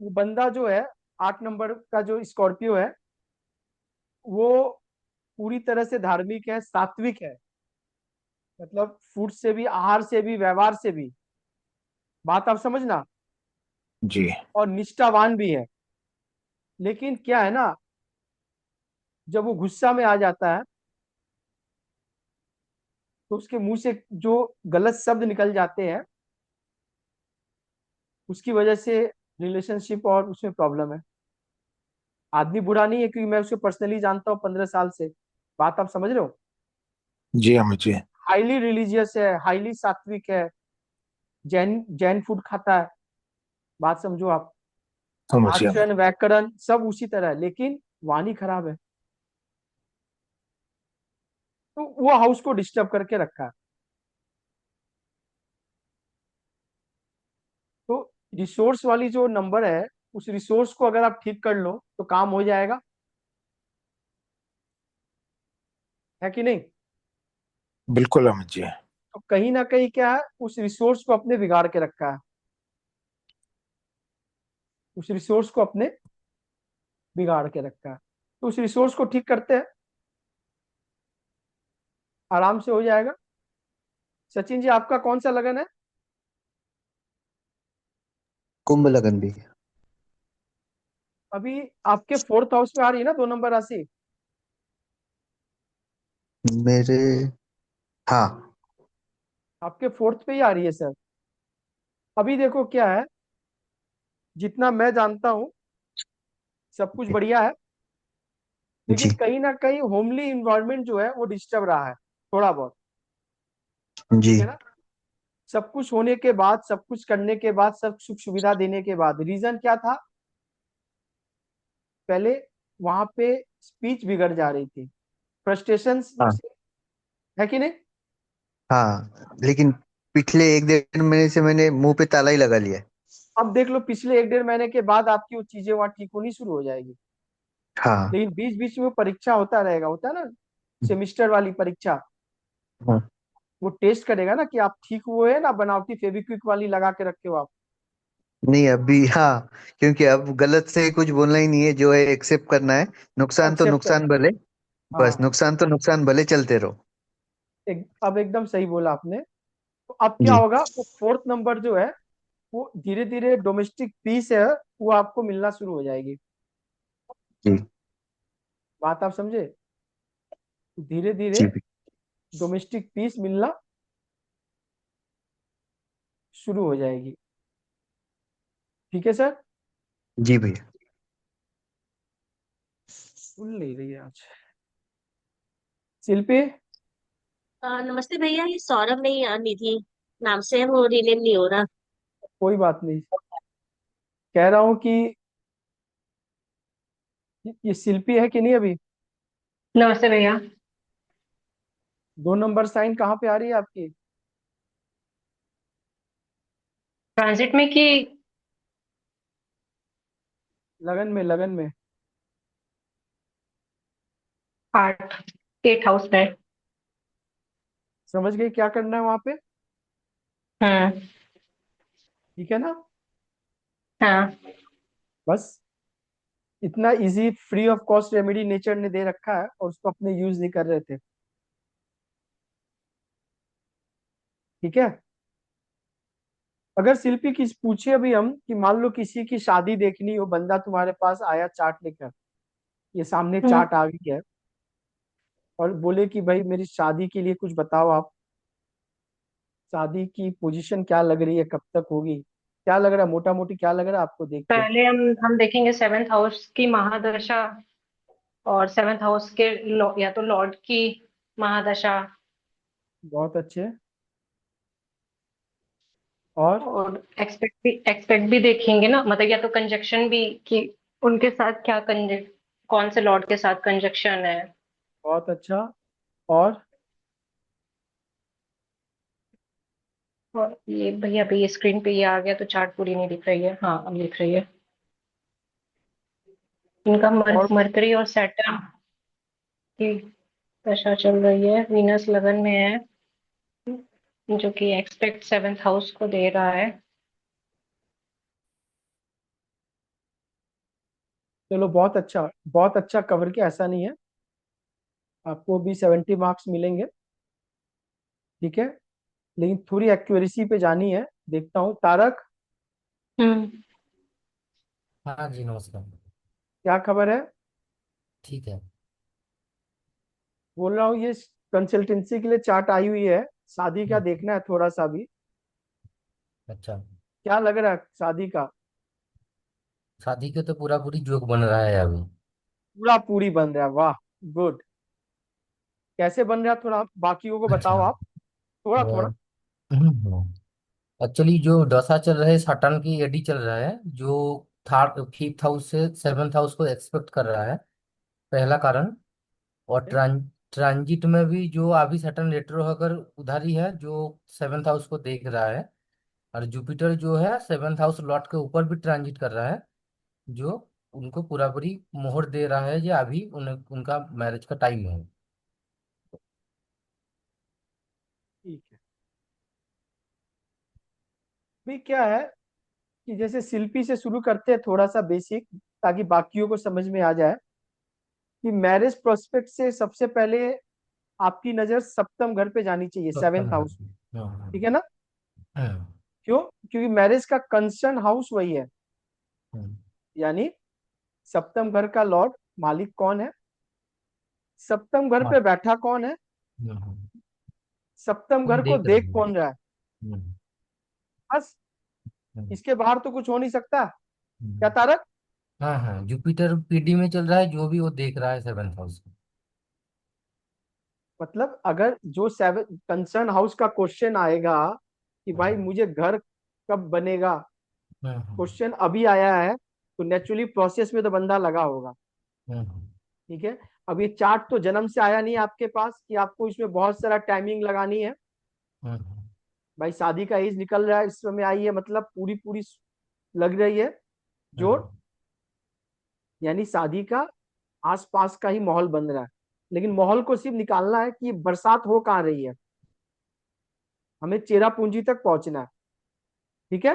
वो बंदा जो है 8 नंबर का जो स्कॉर्पियो है, वो पूरी तरह से धार्मिक है, सात्विक है। मतलब फूड से भी, आहार से भी, व्यवहार से भी। बात आप समझना। जी। और निष्ठावान भी है। लेकिन क्या है ना, जब वो गुस्सा में आ जाता है तो उसके मुंह से जो गलत शब्द निकल जाते हैं, उसकी वजह से रिलेशनशिप और उसमें प्रॉब्लम है। आदमी बुरा नहीं है, क्योंकि मैं उसे पर्सनली जानता हूँ 15 साल से। बात आप समझ रहे हो। जी अमित जी। हाईली रिलीजियस है, हाईली सात्विक है। जैन जैन फूड खाता है। बात समझो आप। समझ गया। आचरण व्याकरण सब उसी तरह है, लेकिन वाणी खराब है। तो वो हाउस को डिस्टर्ब करके रखा है। तो रिसोर्स वाली जो नंबर है, उस रिसोर्स को अगर आप ठीक कर लो तो काम हो जाएगा। है कि नहीं। बिल्कुल अमित जी। तो कहीं ना कहीं क्या है, उस रिसोर्स को अपने बिगाड़ के रखा है। उस रिसोर्स को अपने बिगाड़ के रखा है। तो उस रिसोर्स को ठीक करते हैं, आराम से हो जाएगा। सचिन जी, आपका कौन सा लगन है। कुंभ लगन भी। अभी आपके फोर्थ हाउस में आ रही है ना 2 नंबर राशि। मेरे, हाँ। आपके फोर्थ पे ही आ रही है सर। अभी देखो क्या है, जितना मैं जानता हूँ सब कुछ बढ़िया है। लेकिन जी। कहीं ना कहीं होमली इन्वायरमेंट जो है वो डिस्टर्ब रहा है, थोड़ा बहुत। जी। ठीक है ना। सब कुछ होने के बाद, सब कुछ करने के बाद, सब सुख सुविधा देने के बाद, रीजन क्या था। पहले वहां पे स्पीच बिगड़ जा रही थी, फ्रस्ट्रेशन। हाँ। है कि नहीं। हाँ, लेकिन पिछले एक डेढ़ महीने से मैंने मुंह पे ताला ही लगा लिया है। अब देख लो, पिछले 1 1.5 महीने के बाद आपकी वो चीजें वहां ठीक होनी शुरू हो जाएगी। हाँ। लेकिन बीच बीच में परीक्षा होता रहेगा, होता है ना, सेमिस्टर वाली परीक्षा। हाँ। वो टेस्ट करेगा ना कि आप ठीक हुए हैं ना, बनावटी फेविक्विक वाली लगा के रखे हो आप। नहीं अभी, हाँ। क्योंकि अब गलत से कुछ बोलना ही नहीं है, जो है एक्सेप्ट करना है। नुकसान तो एक्सेप्ट नुकसान करना। भले। बस हाँ। नुकसान तो नुकसान भले, चलते रहो। अब एकदम सही बोला आपने। तो अब क्या जी। होगा, वो फोर्थ नंबर जो है, वो धीरे धीरे डोमेस्टिक पीस है, वो आपको मिलना शुरू हो जाएगी। जी। बात आप समझे। धीरे धीरे जी। डोमेस्टिक पीस मिलना शुरू हो जाएगी। ठीक है सर। जी भैया। सुन ले रही है आज शिल्पी। नमस्ते भैया, ये सौरभ नहीं निधि नाम से है, वो रिनेम नहीं हो रहा। कोई बात नहीं। कह रहा हूँ कि ये शिल्पी है कि नहीं अभी। नमस्ते भैया। 2 नंबर साइन कहाँ पे आ रही है आपकी। ट्रांजिट में कि लगन में, लगन में। 8, 8 हाउस में। समझ गए क्या करना है वहां पे। हम्म। ठीक है ना। हाँ। बस इतना easy free of cost remedy nature ने दे रखा है, और उसको अपने यूज नहीं कर रहे थे। ठीक है। अगर शिल्पी किस पूछे अभी हम कि मान लो किसी की शादी देखनी हो, बंदा तुम्हारे पास आया चार्ट लेकर, ये सामने हम्म। चार्ट आ गई है, और बोले कि भाई मेरी शादी के लिए कुछ बताओ आप। शादी की पोजीशन क्या लग रही है, कब तक होगी, क्या लग रहा है, मोटा मोटी क्या लग रहा है आपको देख के। पहले हम देखेंगे सेवेंथ हाउस की महादशा, और सेवेंथ हाउस के या तो लॉर्ड की महादशा। बहुत अच्छे। और और एक्सपेक्ट भी देखेंगे ना, मतलब या तो कंजक्शन भी, कि उनके साथ क्या कंजक कौन से लॉर्ड के साथ कंजक्शन है। बहुत अच्छा। और और ये भैया अभी ये स्क्रीन पे ये आ गया तो चार्ट पूरी नहीं दिख रही है। हाँ अब दिख रही है। इनका और मरकरी और सैटर्न की दशा चल रही है, वीनस लगन में है, जो कि एक्सपेक्ट सेवेंथ हाउस को दे रहा है। चलो बहुत अच्छा कवर किया, ऐसा नहीं है, आपको भी 70 मार्क्स मिलेंगे। ठीक है, लेकिन थोड़ी एक्यूरेसी पे जानी है। देखता हूँ तारक, हम्म। हाँ जी, नमस्कार। क्या खबर है? ठीक है। बोल रहा हूँ ये कंसल्टेंसी के लिए चार्ट आई हुई है, शादी का हम्म, देखना है थोड़ा सा भी। अच्छा। क्या लग रहा है शादी का? शादी के तो पूरा पूरी जोक बन रहा है अभी। पूरा पूरी बन रहा है, वाह, गुड। कैसे बन रहा है, थोड़ा बाकियों को बताओ अच्छा। आप, थोड़ा थोड़ा। एक्चुअली जो दशा चल रहा है, सटन की एडी चल रहा है, जो थर्ड फिफ्थ हाउस से सेवन्थ हाउस को एक्सपेक्ट कर रहा है, पहला कारण। और ट्रांजिट में भी जो अभी सटन रेट्रो होकर उधर ही है, जो सेवन्थ हाउस को देख रहा है। और जुपिटर जो है सेवन्थ हाउस लॉट के ऊपर भी ट्रांजिट कर रहा है, जो उनको पूरा पूरी मोहर दे रहा है, ये अभी उनका मैरिज का टाइम है। ठीक है, भी क्या है कि जैसे शिल्पी से शुरू करते हैं थोड़ा सा बेसिक, ताकि बाकियों को समझ में आ जाए कि मैरिज प्रोस्पेक्ट से सबसे पहले आपकी नजर सप्तम घर पे जानी चाहिए, सेवेंथ सप्तम घर हाउस में। में। हाँ। ठीक है ना? हाँ। क्यों? क्योंकि मैरिज का कंसर्न हाउस वही है, हाँ। यानी सप्तम घर का लॉर्ड मालिक कौन है, सप्तम घर हाँ। पे बैठा कौन है, हाँ। सप्तम वो घर को देख रहे देख हैं। कौन रहा है। हाँ। बस, हाँ। इसके बाहर तो कुछ हो नहीं सकता। क्या हाँ। तारक? हाँ। हाँ, जुपिटर पीडी में चल रहा है, जो भी वो देख रहा है सेवन्थ हाउस को। मतलब अगर जो सेवन कंसर्न हाउस का क्वेश्चन आएगा कि भाई हाँ। मुझे घर कब बनेगा, हाँ। हाँ। क्वेश्चन अभी आया है, तो नेचुरली प्रोसेस में तो बंदा लगा होगा। हाँ। ठीक है, अब ये चार्ट तो जन्म से आया नहीं आपके पास कि आपको इसमें बहुत सारा टाइमिंग लगानी है। हाँ। भाई शादी का एज निकल रहा है, इस समय आई है, मतलब पूरी पूरी लग रही है जोर, हाँ। यानी शादी का आसपास का ही माहौल बन रहा है। लेकिन माहौल को सिर्फ निकालना है कि बरसात हो कहाँ रही है, हमें चेरा पूंजी तक पहुंचना है। ठीक है,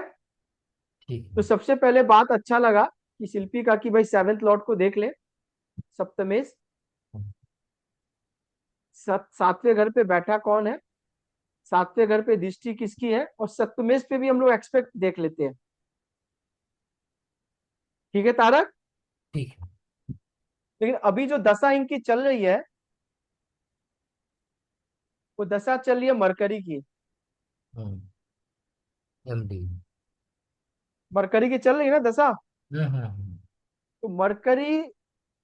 ठीक तो है। सबसे पहले बात अच्छा लगा कि शिल्पी का कि भाई सेवेंथ लॉर्ड को देख ले, सप्तमेश। सातवें घर पे बैठा कौन है, सातवें घर पे दृष्टि किसकी है, और सप्तमेश पे भी हम लोग एक्सपेक्ट देख लेते हैं। ठीक है तारक? ठीक है। लेकिन अभी जो दशा इनकी चल रही है, वो दशा चल रही है मरकरी की। हाँ। एमडी। मरकरी की चल रही है ना दशा? हाँ। हाँ। हाँ। तो मरकरी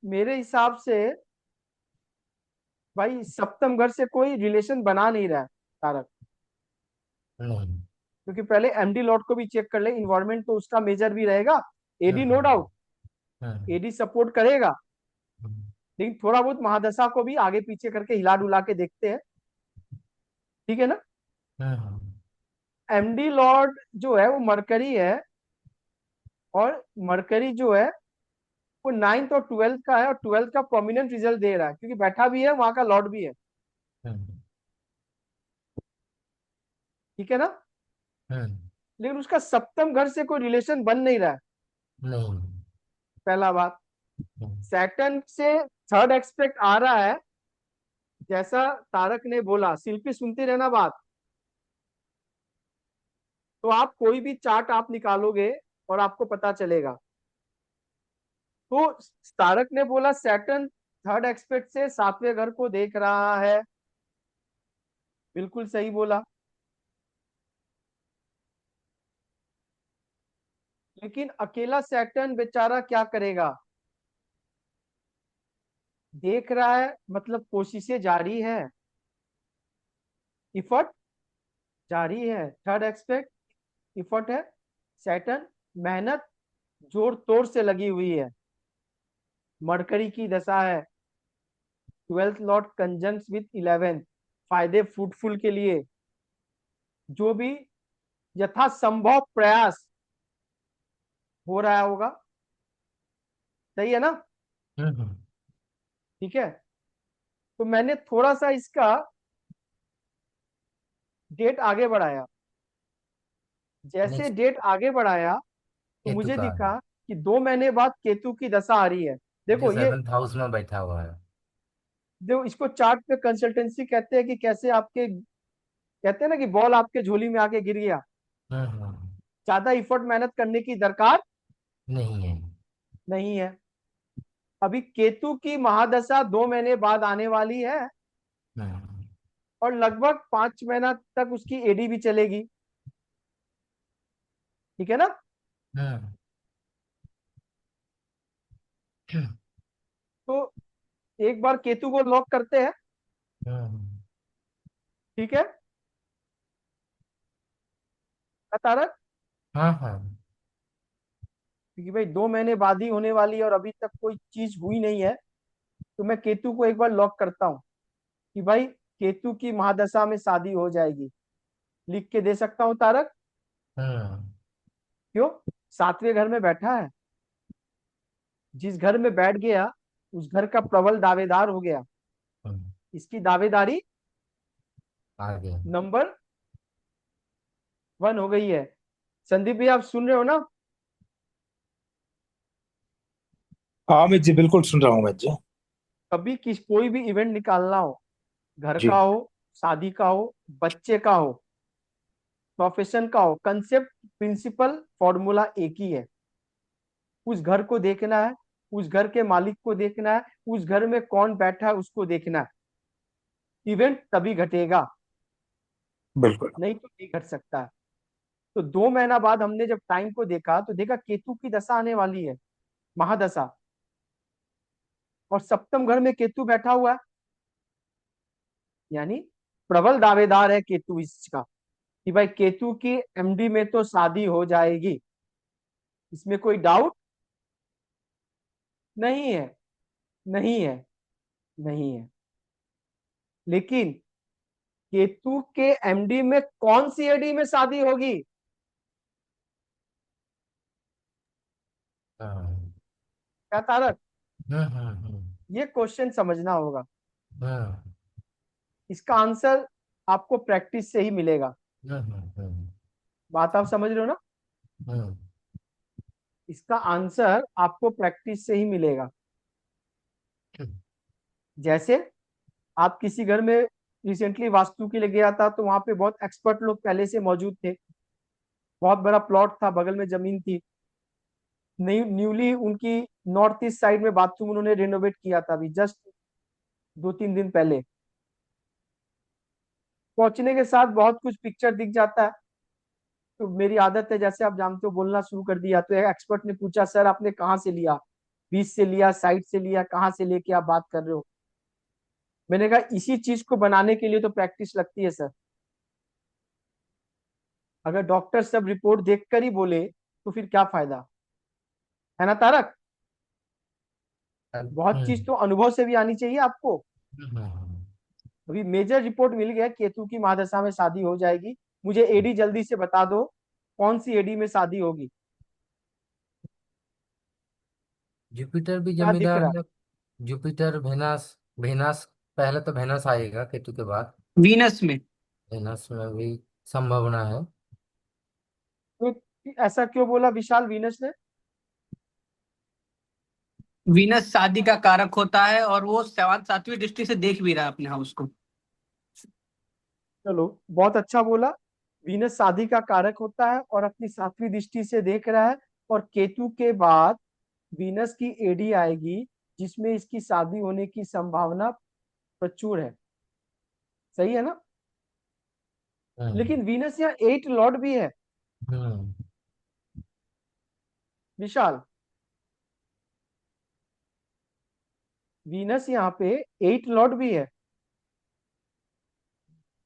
मेरे हिसाब से भाई सप्तम घर से कोई रिलेशन बना नहीं रहा है तारक। नहीं। क्योंकि पहले एमडी लॉट को भी चेक कर ले, इन्वायरमेंट तो उसका मेजर भी रहेगा, हाँ। एडी नो डाउट, हाँ। एडी सपोर्ट करेगा। हाँ। लेकिन थोड़ा बहुत महादशा को भी आगे पीछे करके हिला डुला के देखते हैं। ठीक है ना? हाँ। हाँ। एमडी लॉर्ड जो है वो मरकरी है, और मरकरी जो है वो नाइन्थ और ट्वेल्थ का है, और ट्वेल्थ का प्रोमिनेंट रिजल्ट दे रहा है क्योंकि बैठा भी है, वहां का लॉर्ड भी है। हाँ। ठीक है ना? हाँ। लेकिन उसका सप्तम घर से कोई रिलेशन बन नहीं रहा है, नहीं। पहला बात। हाँ। सैटर्न से थर्ड एक्सपेक्ट आ रहा है, जैसा तारक ने बोला, शिल्पी सुनते रहना बात। तो आप कोई भी चार्ट आप निकालोगे और आपको पता चलेगा। तो तारक ने बोला सैटर्न थर्ड एक्सपेक्ट से सातवें घर को देख रहा है, बिल्कुल सही बोला। लेकिन अकेला सैटर्न बेचारा क्या करेगा? देख रहा है मतलब कोशिशें जारी है, इफर्ट जारी है, थर्ड एक्सपेक्ट इफर्ट है, सैटर्न मेहनत जोर तोड़ से लगी हुई है। मरकरी की दशा है, ट्वेल्थ लॉर्ड कंजंक्ट विथ 11, फायदे फ्रूटफुल के लिए जो भी यथासंभव प्रयास हो रहा होगा। सही है ना? हाँ। हाँ। ठीक है, तो मैंने थोड़ा सा इसका डेट आगे बढ़ाया। जैसे नेक्स्ट डेट आगे बढ़ाया तो केतु मुझे का है। दिखा कि 2 महीने बाद केतु की दशा आ रही है। ये देखो ये, 7th हाउस में बैठा हुआ है। देखो इसको चार्ट पे कंसल्टेंसी कहते हैं, कि कैसे आपके, कहते हैं ना कि बॉल आपके झोली में आके गिर गया, हम्म। ज्यादा इफर्ट मेहनत करने की दरकार नहीं है। नहीं है। अभी केतु की महादशा 2 महीने बाद आने वाली है, हम्म। और लगभग 5 महीना तक उसकी एडी भी चलेगी। ठीक है ना। हम्म। तो एक बार केतु को लॉक करते हैं। हम्म। ठीक है तारक, हाँ हाँ। क्योंकि भाई 2 महीने बाद ही होने वाली है और अभी तक कोई चीज हुई नहीं है, तो मैं केतु को एक बार लॉक करता हूँ कि भाई केतु की महादशा में शादी हो जाएगी। लिख के दे सकता हूँ तारक। हम्म। क्यों? 7वें घर में बैठा है, जिस घर में बैठ गया उस घर का प्रबल दावेदार हो गया। हम्म। इसकी दावेदारी आगे। नंबर 1 हो गई है। संदीप भाई आप सुन रहे हो ना? हाँ अमित जी, बिल्कुल सुन रहा हूँ अमित जी। कभी कोई भी इवेंट निकालना हो, घर जी। का हो, शादी का हो, बच्चे का हो, प्रोफेशन का हो, कंसेप्ट, प्रिंसिपल, फॉर्मूला एक ही है। उस घर को देखना है, उस घर के मालिक को देखना है, उस घर में कौन बैठा है उसको देखना है। इवेंट तभी घटेगा, बिल्कुल। नहीं तो नहीं घट सकता है। तो 2 महीना बाद हमने जब टाइम को देखा तो देखा केतु की दशा आने वाली है, महादशा। और सप्तम घर में केतु बैठा हुआ है, यानी प्रबल दावेदार है केतु इसका, कि भाई केतु की एमडी में तो शादी हो जाएगी, इसमें कोई डाउट नहीं है। नहीं है, नहीं है। लेकिन केतु के एमडी में कौन सी एडी में शादी होगी? हम्म। क्या तारक? हम्म। ये क्वेश्चन समझना होगा। हम्म। इसका आंसर आपको प्रैक्टिस से ही मिलेगा। हम्म। बात आप समझ रहे हो ना? हम्म। इसका आंसर आपको प्रैक्टिस से ही मिलेगा। जैसे आप किसी घर में रिसेंटली वास्तु के लिए गया था, तो वहां पे बहुत एक्सपर्ट लोग पहले से मौजूद थे, बहुत बड़ा प्लॉट था, बगल में जमीन थी, न्यूली उनकी नॉर्थ ईस्ट साइड में बाथरूम उन्होंने रिनोवेट किया था, अभी जस्ट 2-3 दिन पहले। पहुंचने के साथ बहुत कुछ पिक्चर दिख जाता है, तो मेरी आदत है, जैसे आप जानते हो, बोलना शुरू कर दिया। तो एक एक्सपर्ट ने पूछा, सर आपने कहाँ से लिया, बीच से लिया, साइड से लिया, कहाँ से लेके आप बात कर रहे हो? मैंने कहा इसी चीज को बनाने के लिए तो प्रैक्टिस लगती है सर। अगर डॉक्टर सब रिपोर्ट देखकर ही बोले तो फिर क्या फायदा, है ना तारक? बहुत चीज तो अनुभव से भी आनी चाहिए आपको। हम्म। अभी मेजर रिपोर्ट मिल गया, केतु की महादशा में शादी हो जाएगी। मुझे एडी जल्दी से बता दो, कौन सी एडी में शादी होगी? जुपिटर भी क्या दिख जमींदार रहा है। Jupiter Venus. वेनस। पहले तो वेनस आएगा केतु के बाद। वीनस में। वेनस में भी संभावना है। है? तो ऐसा क्यों बोला विशाल, वीनस ने? वीनस शादी का कारक होता है और वो सातवीं दृष्टि से देख भी रहा है अपने हाउस को। चलो, बहुत अच्छा बोला। वीनस शादी का कारक होता है और अपनी 7वीं दृष्टि से देख रहा है। और केतु के बाद वीनस की एडी आएगी, जिसमें इसकी शादी होने की संभावना प्रचुर है। सही है ना? हम्म। लेकिन वीनस यहाँ 8 लॉर्ड भी है हम्म। विशाल। वीनस यहाँ पे 8 लॉर्ड भी है।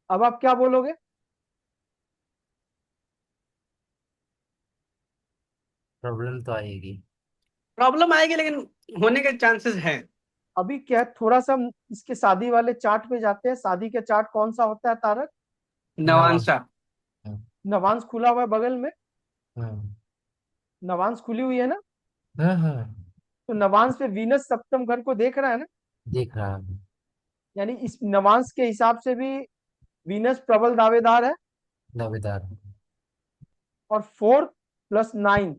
अब आप क्या बोलोगे? प्रॉब्लम तो आएगी। प्रॉब्लम आएगी लेकिन होने के चांसेस है। अभी क्या है, थोड़ा सा हम इसके शादी वाले चार्ट पे जाते हैं। शादी का चार्ट कौन सा होता है तारक? नवांश। नवांशा। हम्म। नवांश खुला हुआ है बगल में, हम्म। नवांश खुली हुई है ना? हम्म। तो नवांश पे वीनस सप्तम घर को देख रहा है ना, देख रहा है। यानी इस नवांश के हिसाब से भी वीनस प्रबल दावेदार है। दावेदार। और 4 + 9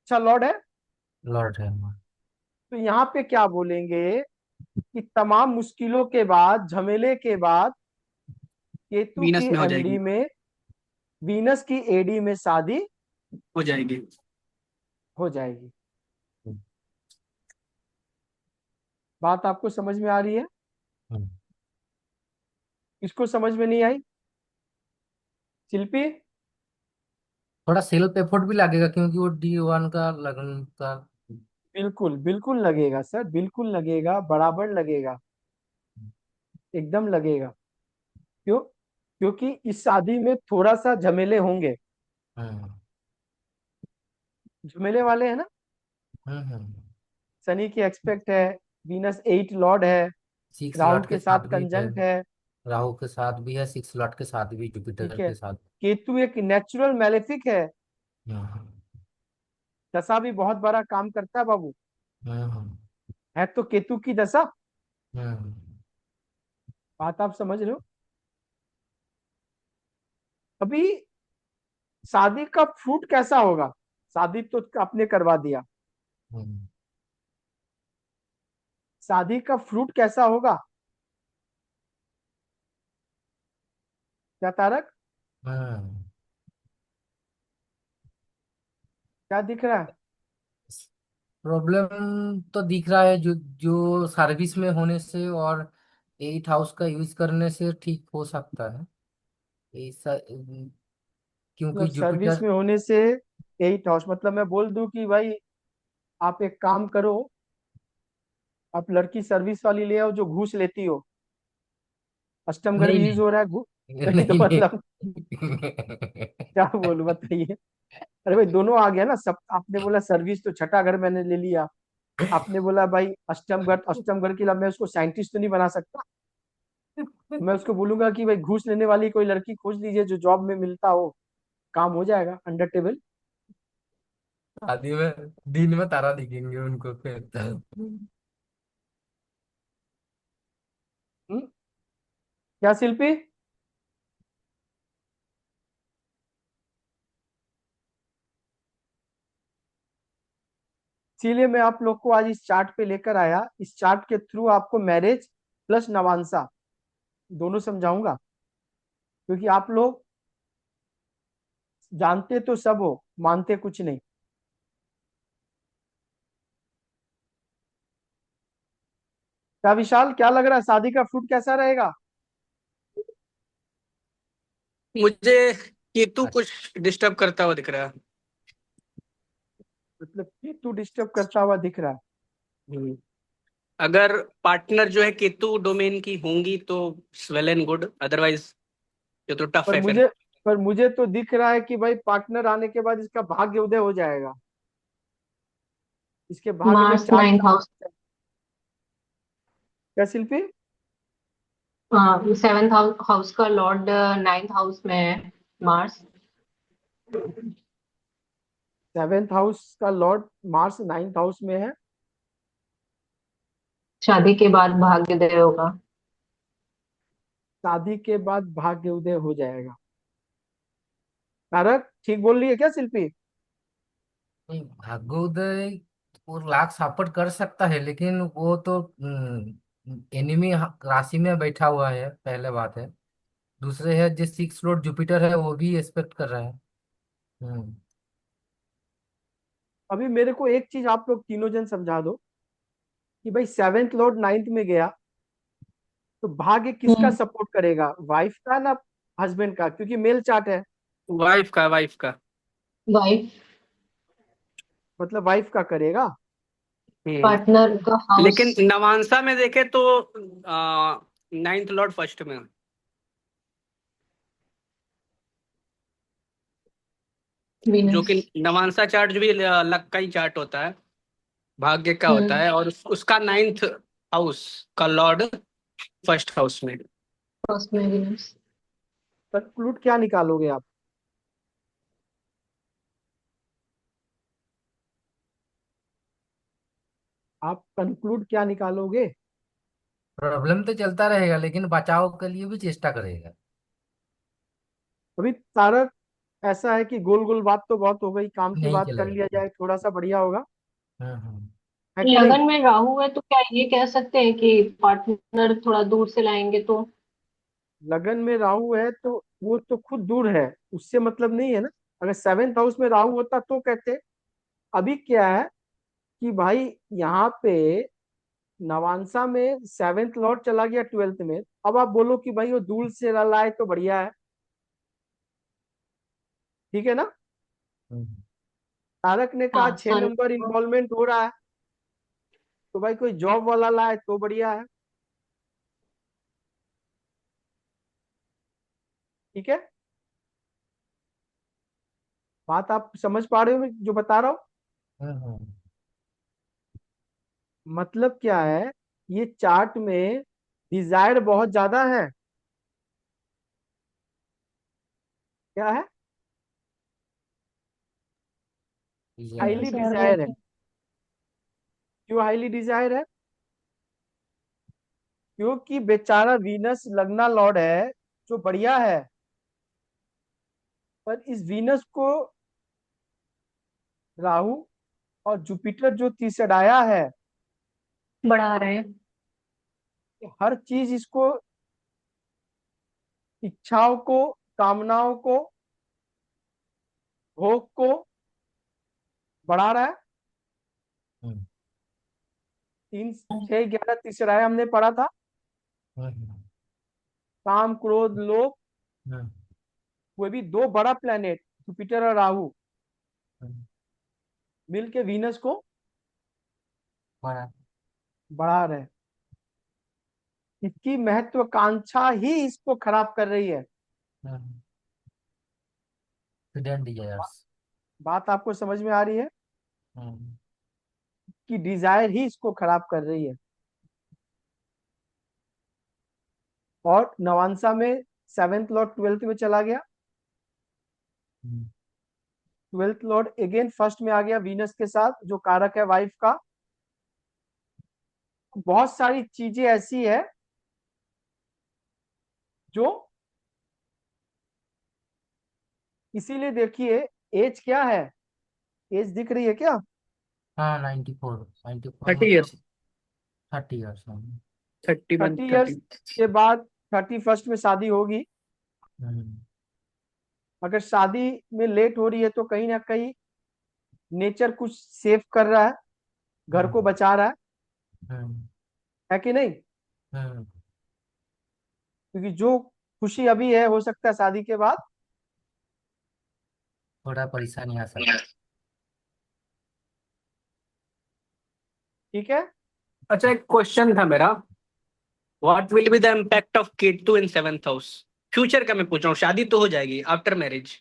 अच्छा लॉर्ड है। लॉर्ड है। तो यहाँ पे क्या बोलेंगे कि तमाम मुश्किलों के बाद, झमेले के बाद, केतु की वीनस में हो एमडी जाएगी। में, वीनस की एडी में शादी हो जाएगी। हो जाएगी। बात आपको समझ में आ रही है? हम्म। इसको समझ में नहीं आई? शिल्पी? थोड़ा सेल्फ एफर्ट भी लगेगा क्योंकि वो D1 का लगन का। बिल्कुल बिल्कुल लगेगा सर, बिल्कुल लगेगा, बराबर लगेगा, एकदम लगेगा। क्यों? क्योंकि इस शादी में थोड़ा सा झमेले होंगे। हम्म। झमेले वाले है ना। हम्म। शनि की एक्सपेक्ट है, वीनस 8 लॉर्ड है, 6 लॉट राहु के के साथ साथ भी है। कंजंक्ट है। राहु के साथ भी है, 6 लॉट के साथ भी, ठीक जुपिटर है। के साथ। केतु एक नेचुरल मैलेफिक है। हम्म। दशा भी बहुत बड़ा काम करता है बाबू। हम्म। है तो केतु की दशा। हम्म। बात आप समझ रहे हो? अभी शादी का फ्रूट कैसा होगा? शादी तो आपने करवा दिया, हम्म। शादी का फ्रूट कैसा होगा? क्या तारक? हम्म। क्या दिख रहा है? प्रॉब्लम तो दिख रहा है, जो जो सर्विस में होने से और 8 हाउस का यूज करने से ठीक हो सकता है ऐसा। क्योंकि मतलब सर्विस जुपिटर। में होने से 8 हाउस, मतलब मैं बोल दूं कि भाई आप एक काम करो, आप लड़की सर्विस वाली ले आओ जो घूस लेती हो। अष्टम घर नहीं भी यूज नहीं। हो रहा है नहीं तो नहीं मतलब नहीं। क्या बोलूं बताइए। अरे भाई दोनों आ गया ना सब। आपने बोला सर्विस तो छठा घर मैंने ले लिया, आपने बोला भाई अष्टम घर, तो अष्टम घर के लिए मैं उसको साइंटिस्ट तो नहीं बना सकता। मैं उसको बोलूंगा कि भाई घूस लेने वाली कोई लड़की खोज लीजिए जो जॉब में मिलता हो, काम हो जाएगा अंडर टेबल। शादी में दिन में तारा दिखेंगे उनको फिर। क्या शिल्पी? इसीलिए मैं आप लोग को आज इस चार्ट पे लेकर आया। इस चार्ट के थ्रू आपको मैरिज प्लस नवांसा दोनों समझाऊंगा, क्योंकि आप लोग जानते तो सब हो, मानते कुछ नहीं। क्या विशाल, क्या लग रहा है शादी का फ्रूट कैसा रहेगा? मुझे केतु अच्छा। कुछ डिस्टर्ब करता हुआ दिख रहा है। मतलब केतु डिस्टर्ब करता हुआ दिख रहा है। हम्म। अगर पार्टनर जो है केतु डोमेन की होंगी तो वेल एंड गुड, अदरवाइज ये तो टफ पर है फिर। मुझे पर मुझे तो दिख रहा है कि भाई पार्टनर आने के बाद इसका भाग्य उदय हो जाएगा। इसके भाग्य में मार्स चार 9th हाउस। क्या शिल्पी? हाँ, 7th हाउस का लॉर्ड 9th हाउस में है, मार्स। 7th हाउस का लॉर्ड मार्स 9th हाउस में है। शादी के बाद भाग्योदय होगा। शादी के बाद भाग्य उदय हो जाएगा। तारक ठीक बोल रही है क्या शिल्पी? नहीं, भाग्योदय वो लाख सपोर्ट कर सकता है, लेकिन वो तो एनिमी राशि में बैठा हुआ है, पहले बात है। दूसरे है जो 6 लॉर्ड जुपिटर है, वो भी एक्सपेक्ट कर रहा है। हम्म। अभी मेरे को एक चीज आप लोग तीनों जन समझा दो कि भाई 7th लॉर्ड 9th में गया तो भाग्य किसका हम्म। सपोर्ट करेगा, वाइफ का ना हस्बैंड का? क्योंकि मेल चार्ट है, वाइफ का। वाइफ। मतलब वाइफ का करेगा। हम्म। पार्टनर का हाउस। लेकिन नवांसा में देखे तो नाइन्थ लॉर्ड फर्स्ट में है, जो वीनस। कि नवांसा चार्ट जो भी लक का ही चार्ट होता है, भाग्य का होता हम्म। है, और उसका नाइन्थ हाउस का लॉर्ड फर्स्ट हाउस में। फर्स्ट में वीनस। कंक्लूड क्या निकालोगे आप? आप कंक्लूड क्या निकालोगे? प्रॉब्लम तो चलता रहेगा, लेकिन बचाव के लिए भी चेष्टा करेगा। अभी तारक ऐसा है कि गोल गोल बात तो बहुत हो गई, काम की नहीं बात कर लिया चलेगा। जाए, थोड़ा सा बढ़िया होगा, हम्म। है कि नहीं? लगन में राहु है तो क्या ये कह सकते हैं कि पार्टनर थोड़ा दूर से लाएंगे तो? लगन में राहु है तो वो तो खुद दूर है, उससे मतलब नहीं है ना। अगर सेवेंथ हाउस में राहु होता तो कहते। अभी क्या है कि भाई यहाँ पे नवांशा में सेवेंथ लॉर्ड चला गया ट्वेल्थ में, अब आप बोलो कि भाई वो दूर से लाए तो बढ़िया है, ठीक है ना। हम्म। तारक ने कहा हाँ 6 नंबर इन्वॉल्वमेंट हो रहा है, तो भाई कोई जॉब वाला लाए तो बढ़िया है, ठीक है। बात आप समझ पा रहे हो मैं जो बता रहा हूँ? हम्म। मतलब क्या है, ये चार्ट में डिजायर बहुत ज्यादा है। क्या है? हाईली समझ रही डिजायर है। हूँ। क्यों हाईली डिजायर है? क्योंकि बेचारा वीनस लगना लॉर्ड है, जो बढ़िया है, पर इस वीनस को राहु और जुपिटर जो तीसराया है, बढ़ा रहे हैं। हर चीज इसको, इच्छाओं को, कामनाओं को, भोग को बढ़ा रहा है। हम्म। 3 6 11 तीसराया हमने पढ़ा था। हम्म। काम क्रोध लोभ, हम्म। वो भी दो बड़ा प्लेनेट जुपिटर और राहु हम्म। मिलके वीनस को बड़ा। बढ़ा रहे हैं। इसकी महत्वाकांक्षा ही इसको खराब कर रही है। हम्म। Hidden desires. बात आपको समझ में आ रही है हम्म। कि डिजायर ही इसको खराब कर रही है। और नवांशा में सेवेंथ लॉर्ड ट्वेल्थ में चला गया, हम्म। ट्वेल्थ लॉर्ड अगेन फर्स्ट में आ गया वीनस के साथ, जो कारक है वाइफ का। बहुत सारी चीजें ऐसी है जो, इसीलिए देखिए, एज क्या है, एज दिख रही है क्या? हाँ 94, 94 30 मतलब ईयर्स, 30 ईयर्स। 31 30 इयर्स 30। के बाद 31st में शादी होगी। हम्म। अगर शादी में लेट हो रही है तो कहीं ना कहीं नेचर कुछ सेव कर रहा है, घर को हम्म। बचा रहा हम्म। है कि नहीं? हम्म। क्योंकि जो खुशी अभी है, हो सकता है शादी के बाद, थोड़ा परेशानी आ सकती। ठीक है। अच्छा, एक क्वेश्चन था मेरा, what will be the impact of Ketu in seventh house? Future का मैं पूछ रहा हूँ, शादी तो हो जाएगी आफ्टर मैरिज।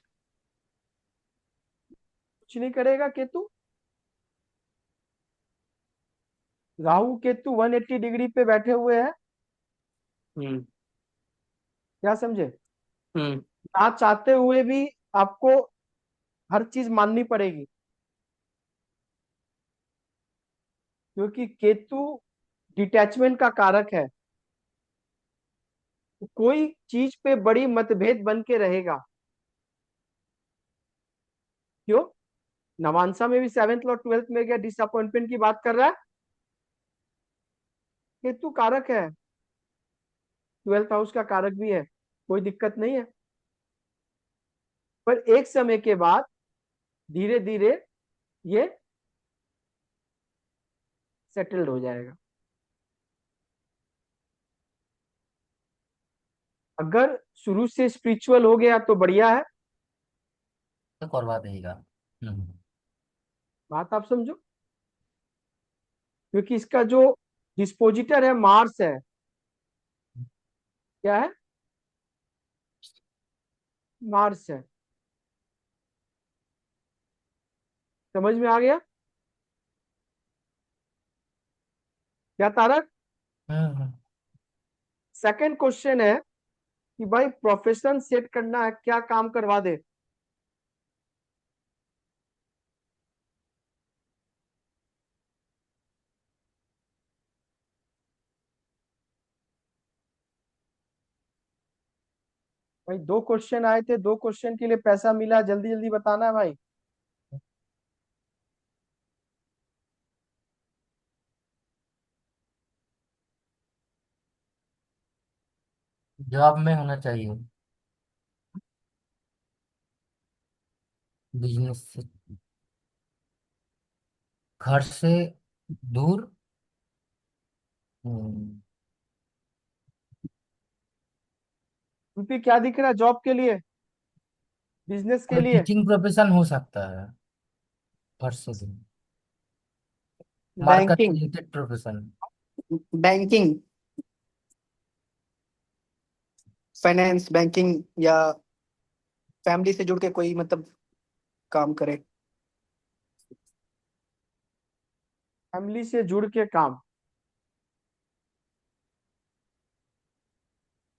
कुछ नहीं करेगा केतु। राहु केतु 180 डिग्री पे बैठे हुए हैं। हम्म। क्या समझे? हम्म। ना चाहते हुए भी आपको हर चीज माननी पड़ेगी, क्योंकि केतु डिटैचमेंट का कारक है। तो कोई चीज पे बड़ी मतभेद बन के रहेगा। क्यों? नवांशा में भी सेवेंथ और ट्वेल्थ में गया, डिसअपॉइंटमेंट की बात कर रहा है। केतु कारक है, ट्वेल्थ हाउस का कारक भी है, कोई दिक्कत नहीं है। पर एक समय के बाद धीरे धीरे ये सेटल्ड हो जाएगा। अगर शुरू से स्पिरिचुअल हो गया तो बढ़िया है। तो करवा देगा। हम्म। बात आप समझो, क्योंकि इसका जो डिस्पोजिटर है मार्स है। क्या है? मार्स है। समझ में आ गया क्या तारक? हम्म। सेकंड क्वेश्चन है कि भाई प्रोफेशन सेट करना है, क्या काम करवा दे? भाई 2 क्वेश्चन आए थे, 2 क्वेश्चन के लिए पैसा मिला, जल्दी जल्दी बताना है भाई। जॉब में होना चाहिए, बिजनेस से, घर से दूर। हम्म, यूपी क्या दिख रहा है जॉब के लिए, बिजनेस के कोई लिए? टीचिंग प्रोफेशन हो सकता है, घर से दूर, market banking. Related profession. Banking, finance, banking, या फैमिली से जुड़ के कोई मतलब काम करे। फैमिली से जुड़ के काम।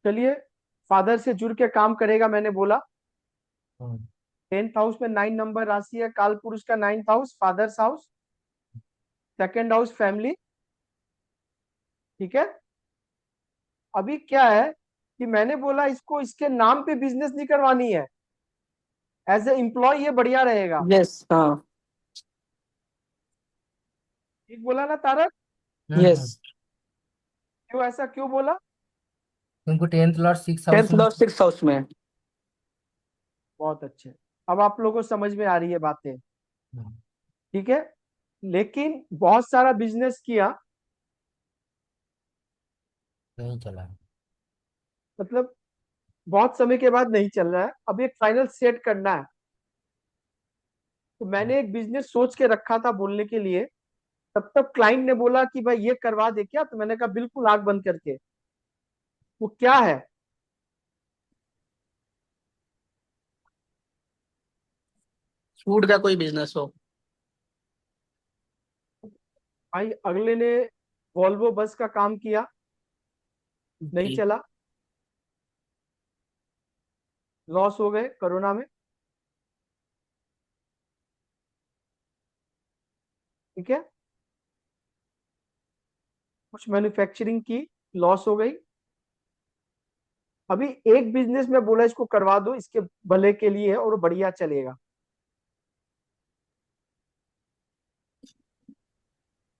चलिए, फादर से जुड़ के काम करेगा, मैंने बोला। हम्म, 10th हाउस में 9 नंबर राशि है, काल पुरुष का 9th house, fathers house, second house family. ठीक है। अभी क्या है कि मैंने बोला इसको इसके नाम पे बिजनेस नहीं करवानी है, एज ए एम्प्लॉय ये बढ़िया रहेगा। यस, हाँ। ठीक बोला ना तारक? यस। हम्म। क्यों, ऐसा क्यों बोला? क्योंकि टेंथ लॉर्ड 6 हाउस 10th में। लॉर्ड 6th हाउस में है। बहुत अच्छे। अब आप लोगों को समझ में आ रही है बातें। हम्म, ठीक है। लेकिन बहुत सारा बिजनेस किया, नहीं चला। मतलब बहुत समय के बाद नहीं चल रहा है, अब एक फाइनल सेट करना है। तो मैंने एक बिजनेस सोच के रखा था बोलने के लिए। तब तक क्लाइंट ने बोला कि भाई ये करवा दे क्या, तो मैंने कहा बिल्कुल, आंख बंद करके। वो क्या है? फूड का कोई बिजनेस हो। भाई अगले ने वॉल्वो बस का काम किया, नहीं जी। चला, लॉस हो गए कोरोना में। ठीक है। कुछ मैन्युफैक्चरिंग की, लॉस हो गई। अभी एक बिजनेस में बोला इसको करवा दो, इसके भले के लिए है और वो बढ़िया चलेगा।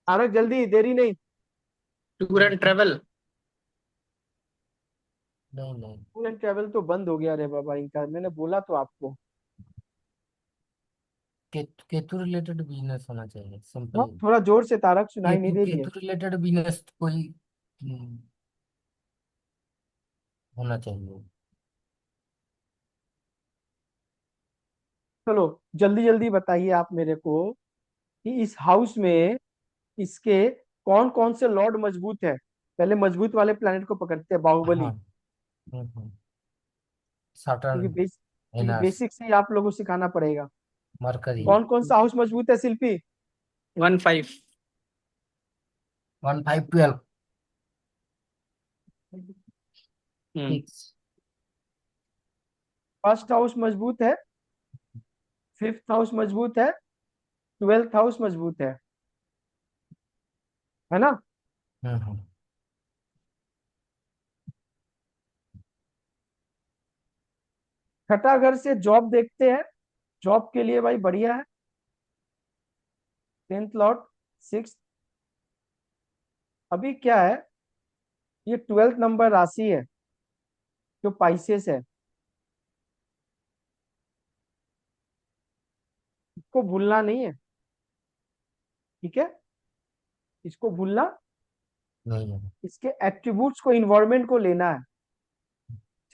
तारक जल्दी, देरी नहीं। Tour and travel. नहीं नहीं। टूर एंड ट्रेवल तो बंद हो गया रे बाबा इनका, मैंने बोला तो आपको। केतु रिलेटेड बिजनेस होना चाहिए, हाँ, सिंपल। थोड़ा जोर से तारक, सुनाई नहीं केतु दे रही है। केतु रिलेटेड बिजनेस कोई होना चाहिए। चलो, जल्दी जल्दी बताइए आप मेरे को कि इस हाउस में इसके कौन कौन से लॉर्ड मजबूत है। पहले मजबूत वाले प्लैनेट को पकड़ते हैं, बाहुबली। हाँ। सैटर्न, क्योंकि वेनस, बेसिक से ही आप लोगों को सिखाना पड़ेगा। मरकरी। कौन कौन सा हाउस मजबूत है शिल्पी? 1 5। 1 5 12। हम्म। सिक्स। फर्स्ट हाउस मजबूत है, 5th हाउस मजबूत है, 12th हाउस मजबूत है ना? हम्म। छठा घर से जॉब देखते हैं, जॉब के लिए भाई बढ़िया है। 10th Lord 6। अभी क्या है, ये 12th नंबर राशि है जो पाइसेस है, इसको भूलना नहीं है। ठीक है, इसको भूलना। नहीं है। इसके एट्रीब्यूट्स को, इन्वायरमेंट को लेना है।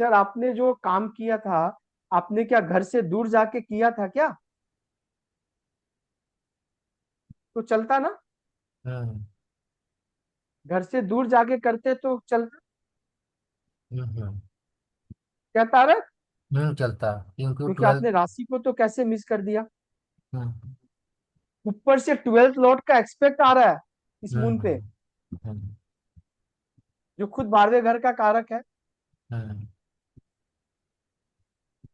सर आपने जो काम किया था, आपने क्या घर से दूर जाके किया था क्या? तो चलता ना? हम्म घर से दूर जाके करते तो चलता। हम्म। क्या तारक? चलता, क्योंकि क्योंकि 12। आपने राशि को तो कैसे मिस कर दिया? हम्म ऊपर से 12th लॉर्ड का एक्सपेक्ट आ रहा है इस मून पे, हम्म हम्म जो खुद 12वें घर का कारक है। हम्म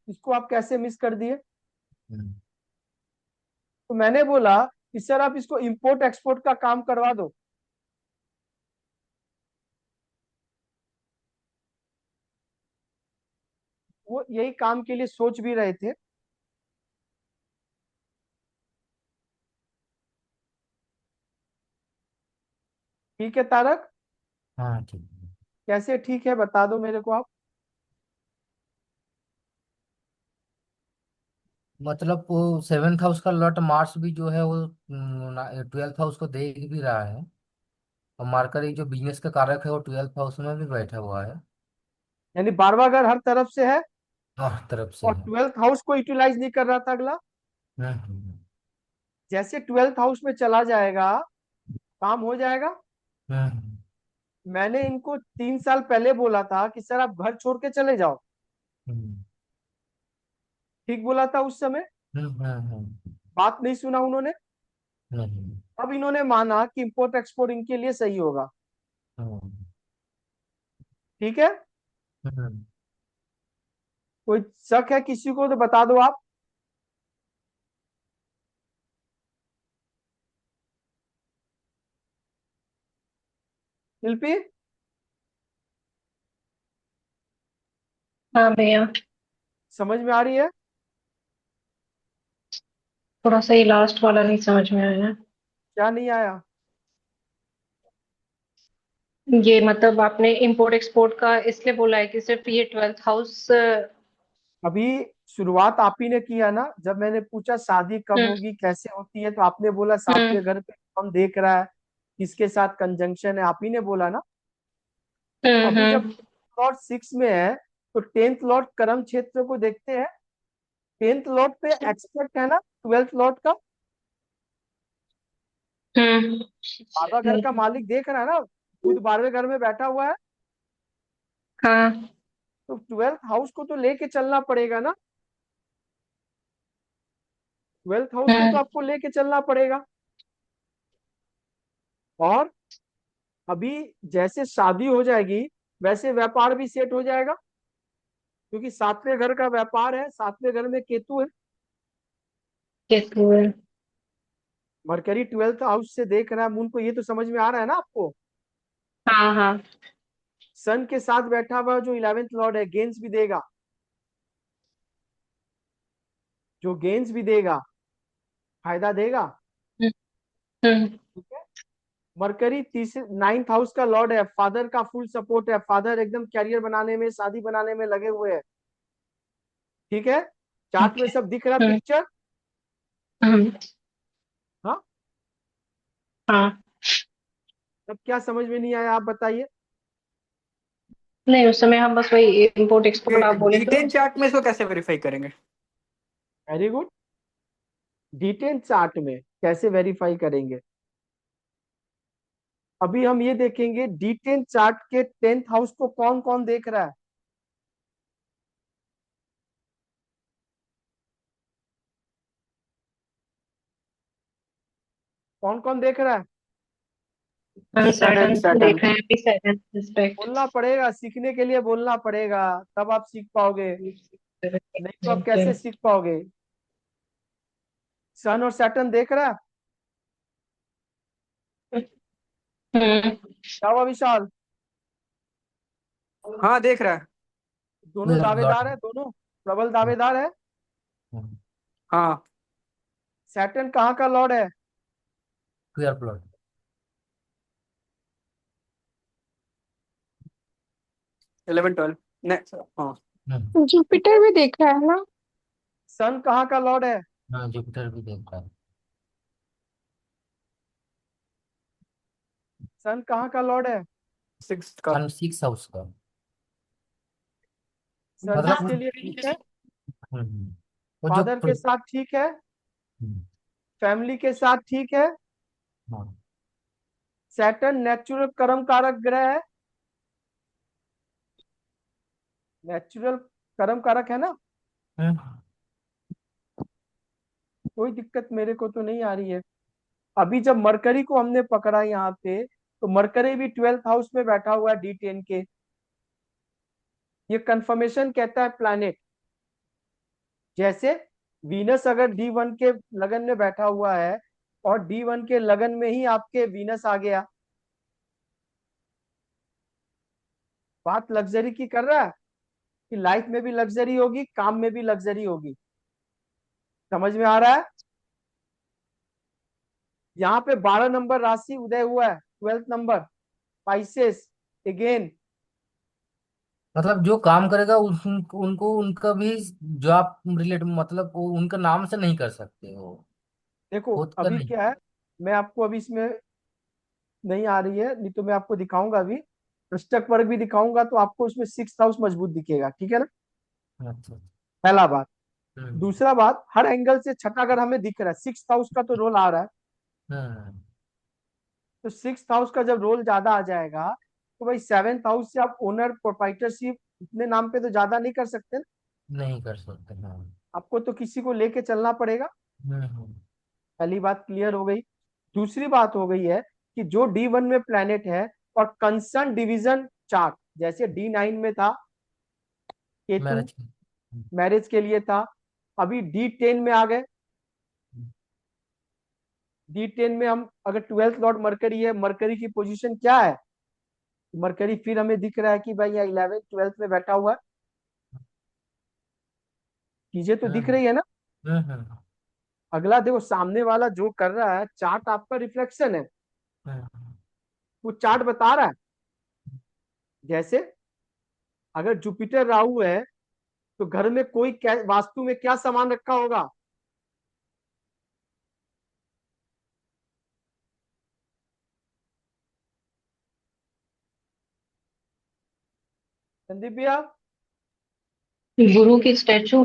इसको आप कैसे मिस कर दिए? हम्म। तो मैंने बोला कि सर आप इसको इंपोर्ट एक्सपोर्ट का काम करवा दो। वो यही काम के लिए सोच भी रहे थे। ठीक है तारक, हाँ ठीक है। कैसे ठीक है बता दो मेरे को आप। मतलब वो सेवेंथ हाउस का लॉट मार्स भी जो है वो ट्वेल्थ हाउस को देख भी रहा है। और मार्कर एक जो बिजनेस का कारक है वो ट्वेल्थ हाउस में भी बैठा हुआ है। यानी 12वां घर हर तरफ से है हर तरफ से और है। 12th हाउस को यूटिलाइज नहीं कर रहा था अगला। हम्म जैसे 12th हाउस में चला जाएगा काम हो जाएगा। हम्म मैंने इनको 3 साल पहले बोला था कि सर आप घर छोड़ के चले जाओ, हम्म ठीक बोला था उस समय। बात नहीं सुना उन्होंने। हम्म अब इन्होंने माना कि इंपोर्ट एक्सपोर्ट इनके लिए सही होगा। हम्म ठीक है, हम्म। कोई शक है किसी को तो बता दो आप। शिल्पी, हाँ भैया, समझ में आ रही है? थोड़ा सा ही लास्ट वाला नहीं समझ में आया। क्या नहीं आया? ये मतलब आपने इंपोर्ट एक्सपोर्ट का इसलिए बोला है कि सिर्फ ये ट्वेल्थ हाउस। अभी शुरुआत आप ही ने किया ना, जब मैंने पूछा शादी कब हम्म होगी कैसे होती है, तो आपने बोला हम्म सातवें घर पे कौन देख रहा है, किसके साथ कंजंक्शन है, आप ही ने बोला ना। तो अभी जब हम्म। लॉर्ड 6 में है तो 10th लॉर्ड कर्म क्षेत्र को देखते हैं। 10th लॉर्ड पे एक्सपेक्ट है ना 12th लॉर्ड का। हम्म 12वां घर का मालिक देख रहा है ना, खुद 12वें घर में बैठा हुआ है। हाँ। तो 12th हाउस को तो लेके चलना पड़ेगा ना, 12th हाउस को तो हम्म आपको लेके चलना पड़ेगा। और अभी जैसे शादी हो जाएगी वैसे व्यापार भी सेट हो जाएगा, क्योंकि सातवें घर का व्यापार है, सातवें घर में केतु है। केतु है। मरकरी 12th हाउस से देख रहा है मून को, ये तो समझ में आ रहा है ना आपको। हाँ हाँ। सन के साथ बैठा हुआ जो 11th लॉर्ड है गेंस भी देगा, जो गेंस भी देगा, फायदा देगा। हम्म हम्म ठीक है, मरकरी तीसरे 9th हाउस का लॉर्ड है, फादर का फुल सपोर्ट है, फादर एकदम कैरियर बनाने में शादी बनाने में लगे हुए हैं। ठीक है, चार्ट में ओके। सब दिख रहा हम्म पिक्चर। हम्म। हाँ, हाँ। तब क्या समझ में नहीं आया आप बताइए। नहीं, उस समय हम बस वही इंपोर्ट एक्सपोर्ट आप बोले तो। D10 चार्ट में इसको कैसे वेरीफाई करेंगे? Very good. डिटेल चार्ट में कैसे वेरीफाई करेंगे, अभी हम ये देखेंगे डिटेल चार्ट के 10th हाउस को कौन कौन देख रहा है। कौन कौन देख रहा है? हम सैटर्न सैटर्न को सैटर्न। देख रहे हैं अभी, सैटर्न रिस्पेक्ट। बोलना पड़ेगा, सीखने के लिए बोलना पड़ेगा, तब आप सीख पाओगे, नहीं तो आप कैसे सीख पाओगे। सन और सैटर्न देख रहा है। हम्म क्या हुआ विशाल? हाँ देख रहा है। दोनों ट्वेल्थ लॉट। दावेदार है, दोनों प्रबल दावेदार है। हाँ सैटर्न कहाँ का लॉर्ड है? Twelfth lot. 11 12 नहीं हाँ। जुपिटर भी देख रहा है ना। सन कहाँ का लॉर्ड है? हाँ जुपिटर भी देख रहा है। सन कहाँ का लॉर्ड है? 6 का। सन सिक्स हाउस का। सन किसके मतलब लिए ठीक है? वो जो फादर के साथ ठीक है, हम्म, फैमिली के साथ ठीक है। हाँ सैटर्न नेचुरल कर्म कारक ग्रह है, नेचुरल कर्म कारक है ना। हम्म, कोई दिक्कत मेरे को तो नहीं आ रही है। अभी जब मरकरी को हमने पकड़ा यहाँ पे, तो मरकरी भी 12th हाउस में बैठा हुआ है D10 के। ये कंफर्मेशन कहता है प्लैनेट। जैसे वीनस अगर D1 के लगन में बैठा हुआ है और D1 के लगन में ही आपके वीनस आ गया, बात लग्जरी की कर रहा है। कि लाइफ में भी लग्जरी होगी, काम में भी लग्जरी होगी। समझ में आ रहा है? यहाँ पे 12 नंबर राशि उदय हुआ है, 12th नंबर स्पाइसेस अगेन। मतलब जो काम करेगा उनको उनका भी जॉब रिलेटेड, मतलब वो उनका नाम से नहीं कर सकते वो, देखो खुद का अभी नहीं। क्या है, मैं आपको अभी इसमें नहीं आ रही है, नहीं तो मैं आपको दिखाऊंगा अभी, पृष्ठक वर्ग भी दिखाऊंगा तो आपको उसमें 6th हाउस मजबूत दिखेगा, ठीक है ना? अच्छा। पहला बात। हम्म। दूसरा बात, हर एंगल से छठा घर हमें दिख रहा है, 6th हाउस का तो रोल आ रहा है। हम्म। तो 6th हाउस का जब रोल ज्यादा आ जाएगा तो भाई 7th हाउस से आप ओनर प्रोपाइटरशिप अपने नाम पे तो ज्यादा नहीं कर सकते ना। नहीं कर सकते, हाँ। आपको तो किसी को लेके चलना पड़ेगा। हम्म। पहली बात क्लियर हो गई। दूसरी बात हो गई है कि जो D1 में प्लेनेट है और कंसर्न डिवीजन चार्ट, जैसे D9 में था केतु, मैरिज। मैरिज के लिए था, अभी D10 में आ गए। D10 में हम अगर 12th लॉर्ड मरकरी है, मरकरी की पोजीशन क्या है? मरकरी फिर हमें दिख रहा है कि भाई यहाँ 11th 12th में बैठा हुआ है। चीजें तो दिख हम्म। रही है ना? हम्म। अगला देखो, सामने वाला जो कर रहा है चार्ट आपका रिफ्लेक्शन है, हम्म। वो चार्ट बता रहा है। जैसे अगर जुपिटर राहु है तो घर में कोई वास्तु में क्या सामान रखा होगा? संदीप भैया। गुरु की स्टैचू।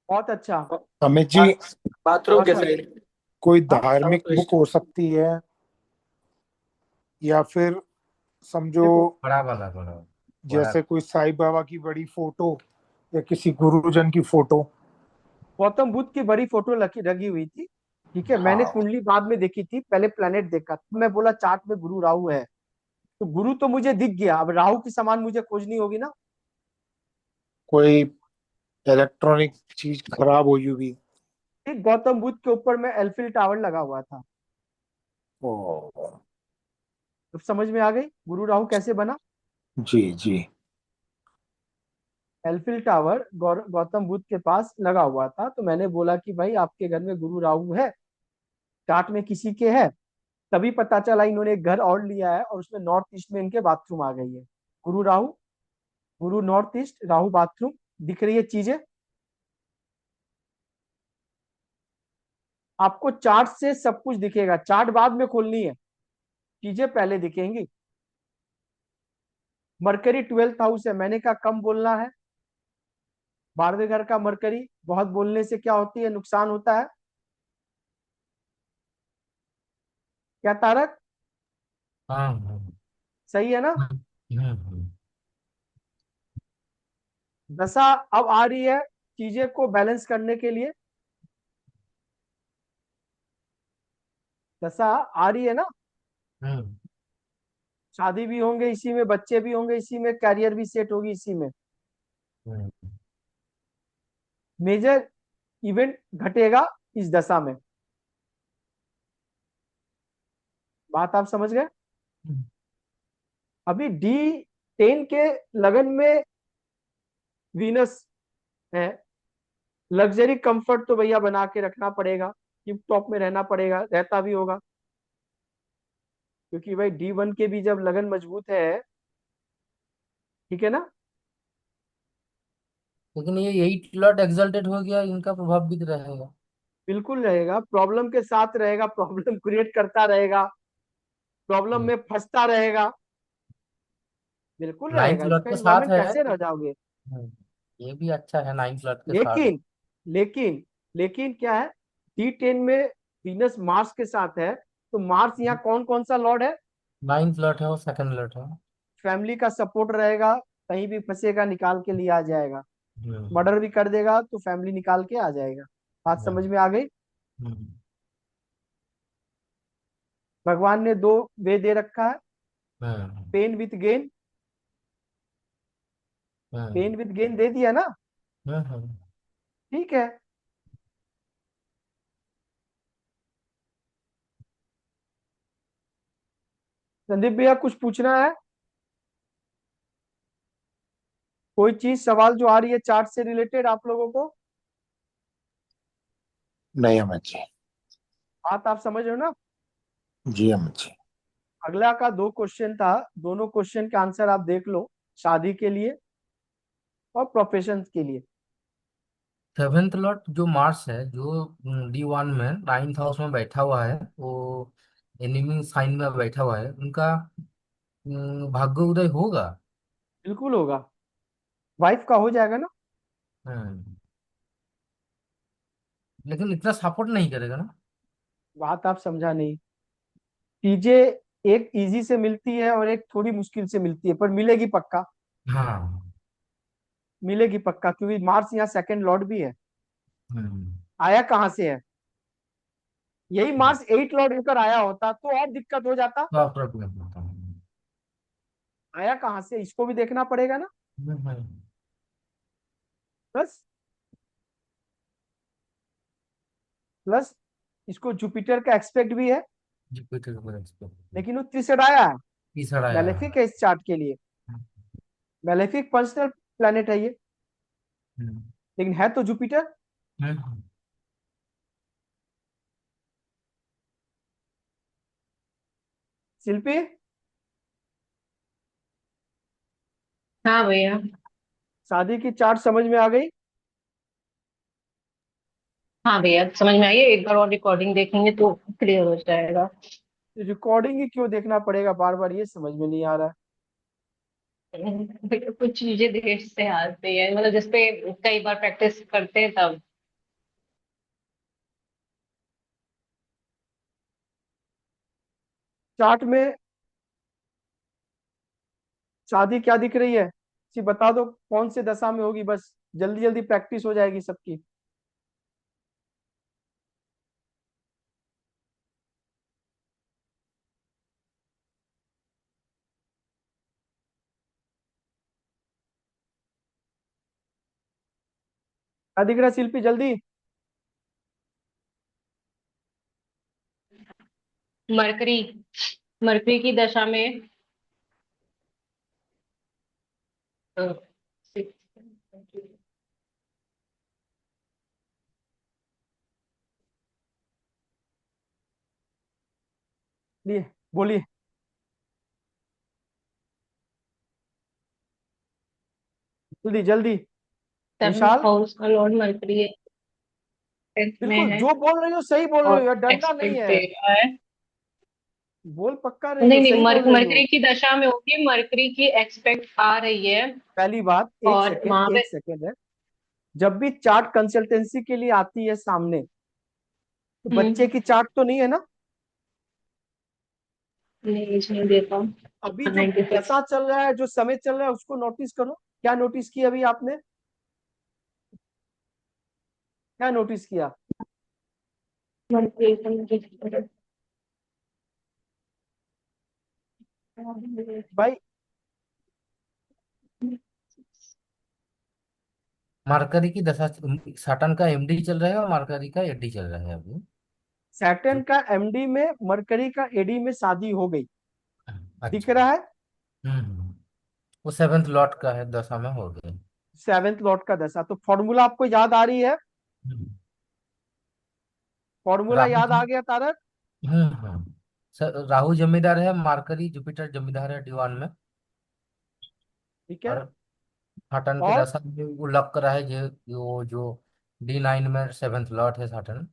बहुत अच्छा। अमित जी, बाथरूम बहुत के अच्छा। साइड। कोई हाँ, धार्मिक साउथ बुक वेस्ट। हो सकती है, या फिर समझो देखो बड़ा वाला, बड़ा बड़ा। जैसे कोई साईं बाबा की बड़ी फोटो या किसी गुरुजन की फोटो। गौतम बुद्ध की बड़ी फोटो लगी लगी हुई थी। ठीक है, मैंने हाँ, कुंडली बाद में देखी थी, पहले प्लेनेट देखा तो मैं बोला चार्ट में गुरु राहु है। तो गुरु तो मुझे दिख गया, अब राहु की समान मुझे खोजनी होगी ना। कोई इलेक्ट्रॉनिक चीज खराब हुई हुई। ठीक, गौतम बुद्ध के ऊपर में एल्फिल टावर लगा हुआ था। ओ, अब समझ में आ गई गुरु राहु कैसे बना। जी जी। एल्फिल टावर गौतम बुद्ध के पास लगा हुआ था, तो मैंने बोला कि भाई आपके घर में गुरु राहु है, चार्ट में किसी के है। तभी पता चला इन्होंने एक घर और लिया है और उसमें नॉर्थ ईस्ट में इनके बाथरूम आ गई है। गुरु राहु, गुरु नॉर्थ ईस्ट, राहु बाथरूम, दिख रही है चीजें आपको? चार्ट से सब कुछ दिखेगा, चार्ट बाद में खोलनी है, चीजें पहले दिखेंगी। मरकरी 12th हाउस है, मैंने कहा कम बोलना है। 12वें घर का मरकरी बहुत बोलने से क्या होती है, नुकसान होता है। क्या तारक? हाँ। सही है ना? हम्म। दशा अब आ रही है चीजें को बैलेंस करने के लिए। दशा आ रही है ना, हम्म। शादी भी होंगे इसी में, बच्चे भी होंगे इसी में, कैरियर भी सेट होगी इसी में। हम्म। मेजर इवेंट घटेगा इस दशा में। बात आप समझ गए? अभी D10 के लगन में वीनस है। लग्जरी कंफर्ट तो भैया बना के रखना पड़ेगा, टिप टॉप में रहना पड़ेगा, रहता भी होगा। क्योंकि भाई D1 के भी जब लगन मजबूत है, ठीक है ना? लेकिन ये यही प्लॉट एग्जल्टेड हो गया, इनका प्रभाव भी रहेगा। बिल्कुल रहेगा, प्रॉब्लम के साथ रहेगा, प्रॉब्लम क्रिएट करता रहेगा, प्रॉब्लम हम्म। में फंसता रहेगा। बिल्कुल 9th रहेगा, प्लॉट इसका के साथ एनवायरमेंट है। कैसे रह जाओगे? ये भी अच्छा है, 9th प्लॉट के साथ। लेकिन लेकिन लेकिन क्या है, D10 में वीनस मार्स के साथ है, तो मार्स यहाँ कौन कौन सा लॉर्ड है? 9th प्लॉट है और 2nd प्लॉट है। फैमिली का सपोर्ट रहेगा, कहीं भी फंसेगा निकाल के लिए आ जाएगा। हम्म। मर्डर भी कर देगा तो फैमिली निकाल के आ जाएगा। बात समझ में आ गई? हम्म। भगवान ने दो वे दे रखा है, हम्म। Pain with gain. हम्म। पेन विथ गेन दे दिया ना? हम्म। ठीक है। संदीप भैया कुछ पूछना है? कोई चीज सवाल जो आ रही है चार्ट से रिलेटेड आप लोगों को? नहीं अमित जी। बात आप समझ रहे हो ना? जी अमित जी। अगला का 2 क्वेश्चन था, दोनों क्वेश्चन के आंसर आप देख लो, शादी के लिए और प्रोफेशन के लिए। सेवेंथ लॉर्ड जो मार्स है, जो D1 में 9th हाउस में बैठा हुआ है, वो एनिमी साइन में बैठा हुआ है, उनका भाग्य उदय होगा। बिल्कुल होगा, वाइफ का हो जाएगा ना। हम्म, लेकिन इतना सपोर्ट नहीं करेगा ना। बात आप समझा नहीं। चीजें एक इजी से मिलती है और एक थोड़ी मुश्किल से मिलती है, पर मिलेगी पक्का। हाँ। मिलेगी पक्का, क्योंकि मार्स यहाँ सेकंड लॉर्ड भी है। हम्म। आया कहाँ से है? यही मार्स 8 लॉर्ड होकर आया होता तो और दिक्कत हो जाता। तो आप प्रॉब्लम होता है। आया कहाँ से, इसको भी देखना पड़ेगा ना। बस, प्लस इसको जुपिटर का एक्सपेक्ट भी है, जुपिटर को एक्सपेक्ट लेकिन वो तीसरा आया है। तीसरा आया मैलेफिक है इस चार्ट के लिए, है। मैलेफिक पर्सनल प्लेनेट है ये, हम्म। लेकिन है तो जुपिटर। हम्म। शिल्पी, हाँ भैया। शादी की चार्ट समझ में आ गई? हाँ भैया समझ में आई है, एक बार और रिकॉर्डिंग देखेंगे तो क्लियर हो जाएगा। रिकॉर्डिंग ही क्यों देखना पड़ेगा बार बार, ये समझ में नहीं आ रहा है। भैया कुछ चीजें देर से आती है, मतलब जिसपे कई बार प्रैक्टिस करते हैं तब। चार्ट में शादी क्या दिख रही है, सिर्फ बता दो कौन से दशा में होगी, बस जल्दी जल्दी प्रैक्टिस हो जाएगी सबकी। क्या दिख रहा है शिल्पी, जल्दी? मरकरी, मरकरी की दशा में अ, लिए, बोलिए जल्दी जल्दी। 7th विशाल, हाउस का लॉर्ड मरकरी है, 10th में बिल्कुल है जो बोल रही हो सही बोल रही और हो यार, डरना नहीं एक्सपेक्ट है। दे रहा है। बोल पक्का रही हो, नहीं नहीं, सही बोल रही हो। मरकरी की दशा में होगी, मरकरी की एक्सपेक्ट आ रही है। पहली बात, और वहां पे एक सेकेंड है। जब भी चार्ट कंसल्टेंसी के लिए आती है सामने, तो बच्चे हम्म, की चार्ट तो नहीं है ना? नहीं इसमें देता हूँ। अभी जो 96। दशा चल रहा है, जो समय चल रहा है, उसको नोटिस करो। क्या नोटिस किया अभी आपने? क्या नोटिस किया? भाई, मरकरी की दशा, सैटर्न का MD चल रहा है और मरकरी का AD चल रहा है अभी। सैटर्न का एमडी में, मरकरी का एडी में शादी हो गई, दिख अच्छा। रहा है। वो सेवेंथ लॉर्ड का है, दशा में हो गए। सेवेंथ लॉर्ड का दशा, तो फॉर्मूला आपको याद आ रही है? हम्म। फॉर्मूला राहु याद आ गया तारक? राहु जमींदार है, मार्करी जुपिटर जमींदार है D1 में। ठीक है। और सैटर्न की और दशा में वो लग कर रहा है जो D9 में सेवेंथ लॉर्ड है सैटर्न।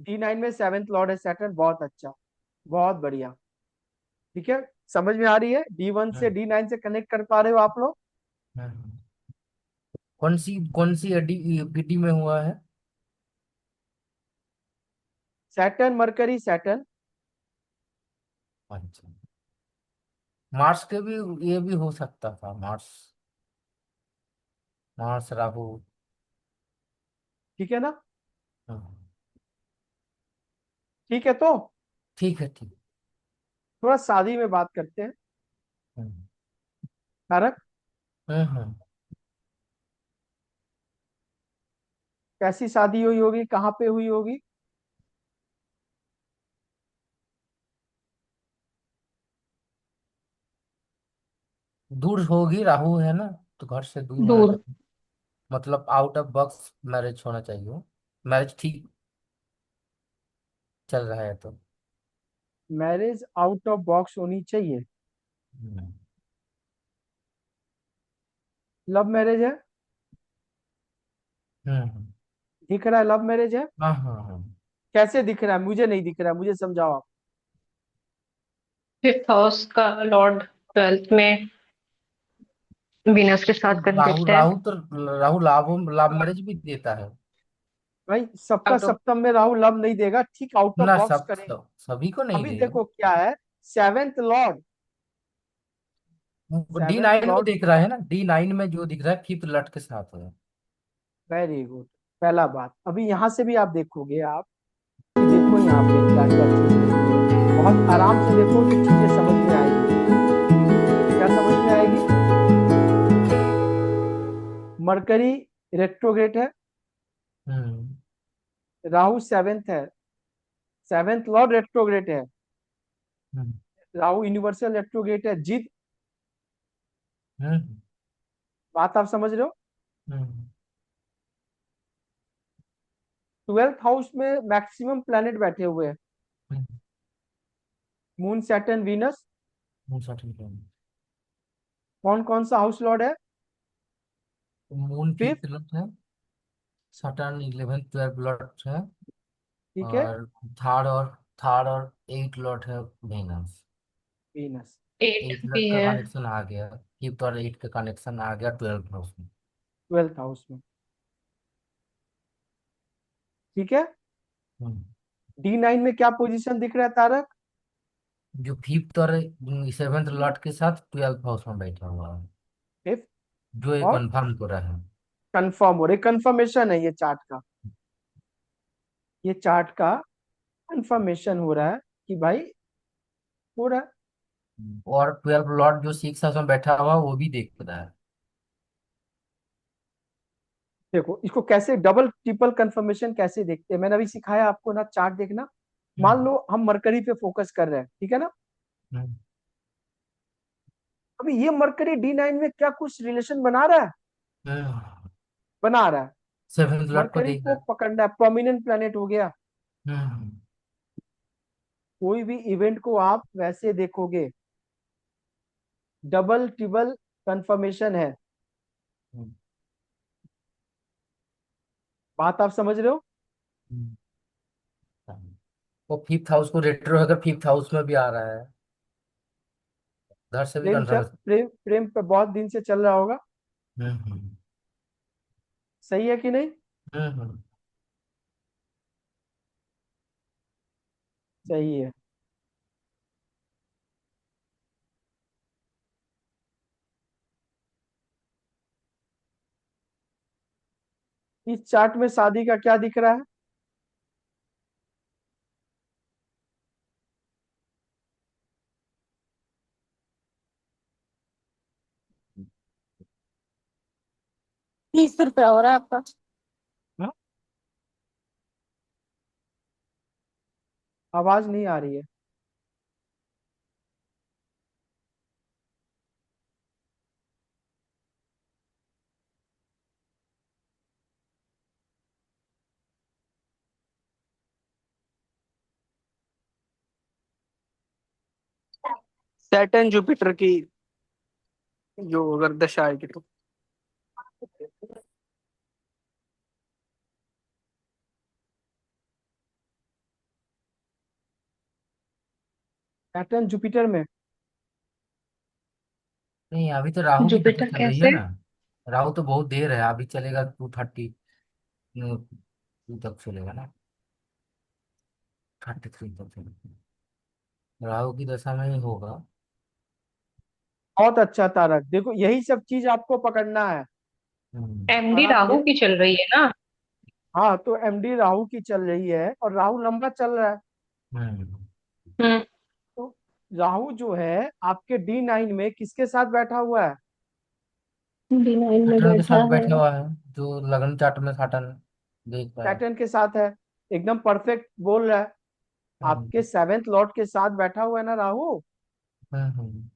D9 में सेवेंथ लॉर्ड है सैटर्न, बहुत अच्छा, बहुत बढ़िया। ठीक है, समझ में आ रही है? D1 से हम्म। D9 से कनेक्ट कर पा रहे हो आप लोग? हम्म। कौन सी AD में हुआ है? Saturn mercury Saturn. अच्छा। मार्स के भी, ये भी हो सकता था, मार्स, मार्स राहु। ठीक है ना? हम्म। ठीक है, तो ठीक है, ठीक। थोड़ा शादी में बात करते हैं। हम्म। तारक, हम्म। कैसी शादी हुई होगी, कहाँ पे हुई होगी? दूर होगी, राहु है ना। तो घर से दूर होना दूर। चाहिए, मतलब आउट ऑफ बॉक्स मैरिज होना चाहिए। मैरिज ठीक चल रहा है तो। मैरिज आउट ऑफ बॉक्स होनी चाहिए। हम्म। लव मैरिज है, हम्म। दिख रहा है लव मैरिज है। हाँ हाँ हाँ। कैसे दिख रहा है, मुझे नहीं दिख रहा है, मुझे समझाओ आप। फिफ्थ हाउस का लॉर्ड ट्वेल्थ में वीनस के तो साथ राहु कंजक्ट है। राहु तो राहु लाभ मैरिज भी देता है। भाई सबका आउट ऑफ सप्तम में राहु लव नहीं देगा, ठीक आउट ऑफ ना, बॉक्स सब करेगा। सभी को नहीं अभी देगा। देखो क्या है, सेवेंथ लॉर्ड, वो डी सेवेंथ नाइन में लॉर्ड। दिख रहा है ना, D9 में जो दिख रहा है फिफ्थ लट के साथ है। Very good. पहला बात, अभी यहाँ से भी आप देखोगे आप कि देखो यहाँ पे क्या क्या चीज लिखी है, बहुत आराम से देखो तो चीजें समझ में आएगी। क्या समझ में आएगी? मरकरी रेट्रोग्रेड है, हम्म। राहु सेवेंथ है, सेवेंथ लॉर्ड रेट्रोग्रेड है, हम्म। राहु यूनिवर्सल रेट्रोग्रेड है, जीत। हम्म। बात आप समझ रहे हो? हम्म। 12th हाउस में मैक्सिमम प्लैनेट बैठे हुए हैं, हम्म। Moon Saturn Venus. certain point। कौन कौन सा हाउस लॉर्ड है? तो मून फिफ्थ, फिफ्थ लट है, सटर्न 11 12 लट है, ठीक है, और थर्ड और 8 लॉट है वेनस। वीनस। 8 8 लट भी का है। कनेक्शन आ गया, फिफ्थ और 8 का कनेक्शन आ गया 12 हाउस में। 12th हाउस में, ठीक है। हम्म। D9 में क्या पोजीशन दिख रहा है तारक? जो फिफ्थ और सेवेंथ लॉट के साथ 12 हाउस में बैठा हुआ है, फिफ्थ, जो ये और कंफर्म हो रहा है। कंफर्म हो रही, कंफर्मेशन है ये चार्ट का, ये चार्ट का कंफर्मेशन हो रहा है कि भाई हो रहा है। और 12 लॉट जो 6 हाउस में बैठा हुआ वो भी देख रहा है। देखो इसको कैसे डबल ट्रिपल कंफर्मेशन कैसे देखते हैं, मैंने अभी सिखाया आपको ना, चार्ट देखना। मान हम्म। लो हम मरकरी पे फोकस कर रहे हैं, ठीक है ना। हम्म। अभी ये मरकरी D9 में क्या कुछ रिलेशन बना रहा है? बना रहा है। सेवेंथ लॉट को मरकरी देख को रहा है। पकड़ना है, प्रोमिनेंट प्लेनेट हो गया। हम्म। कोई भी इवेंट को आप वैसे देखोगे, डबल ट्रिपल कंफर्मेशन है। हम्म। बात आप समझ रहे हो? हम्म। वो फिफ्थ हाउस को रेट्रो अगर फिफ्थ हाउस में भी आ रहा है, उधर से भी कंफर्मेशन। प्रेम प्रेम पे बहुत दिन से चल रहा होगा, हम्म। सही है कि नहीं? हम्म। सही है। इस चार्ट में शादी का क्या दिख रहा है? ₹30 हो रहा है आपका। हाँ? आवाज नहीं आ रही है। सैटर्न जुपिटर की जो अगर दशा आएगी तो। सैटर्न जुपिटर में, नहीं, अभी तो राहु की दशा जुपिटर चल रही है कैसे? ना। राहु तो बहुत देर है, अभी चलेगा 232 तक चलेगा ना, 33 तक चलेगा। राहु की दशा में ही होगा। बहुत अच्छा तारक, देखो यही सब चीज आपको पकड़ना है। हम्म। एमडी और आप राहु ये, की चल रही है ना। हाँ तो MD राहु की चल रही है और राहु लंबा चल रहा है। हम्म। हम्म। तो राहु जो है आपके D9 में किसके साथ बैठा हुआ है? D9 में सैटर्न के बैठा साथ है। बैठा हुआ है, जो लगन चार्ट में सैटर्न देख रहा है। सैटर्न के साथ है, एकदम परफेक्ट बोल रहा है। हम्म। आपके सेवेंथ लॉर्ड के साथ बैठा हुआ है ना राहु, हम्म।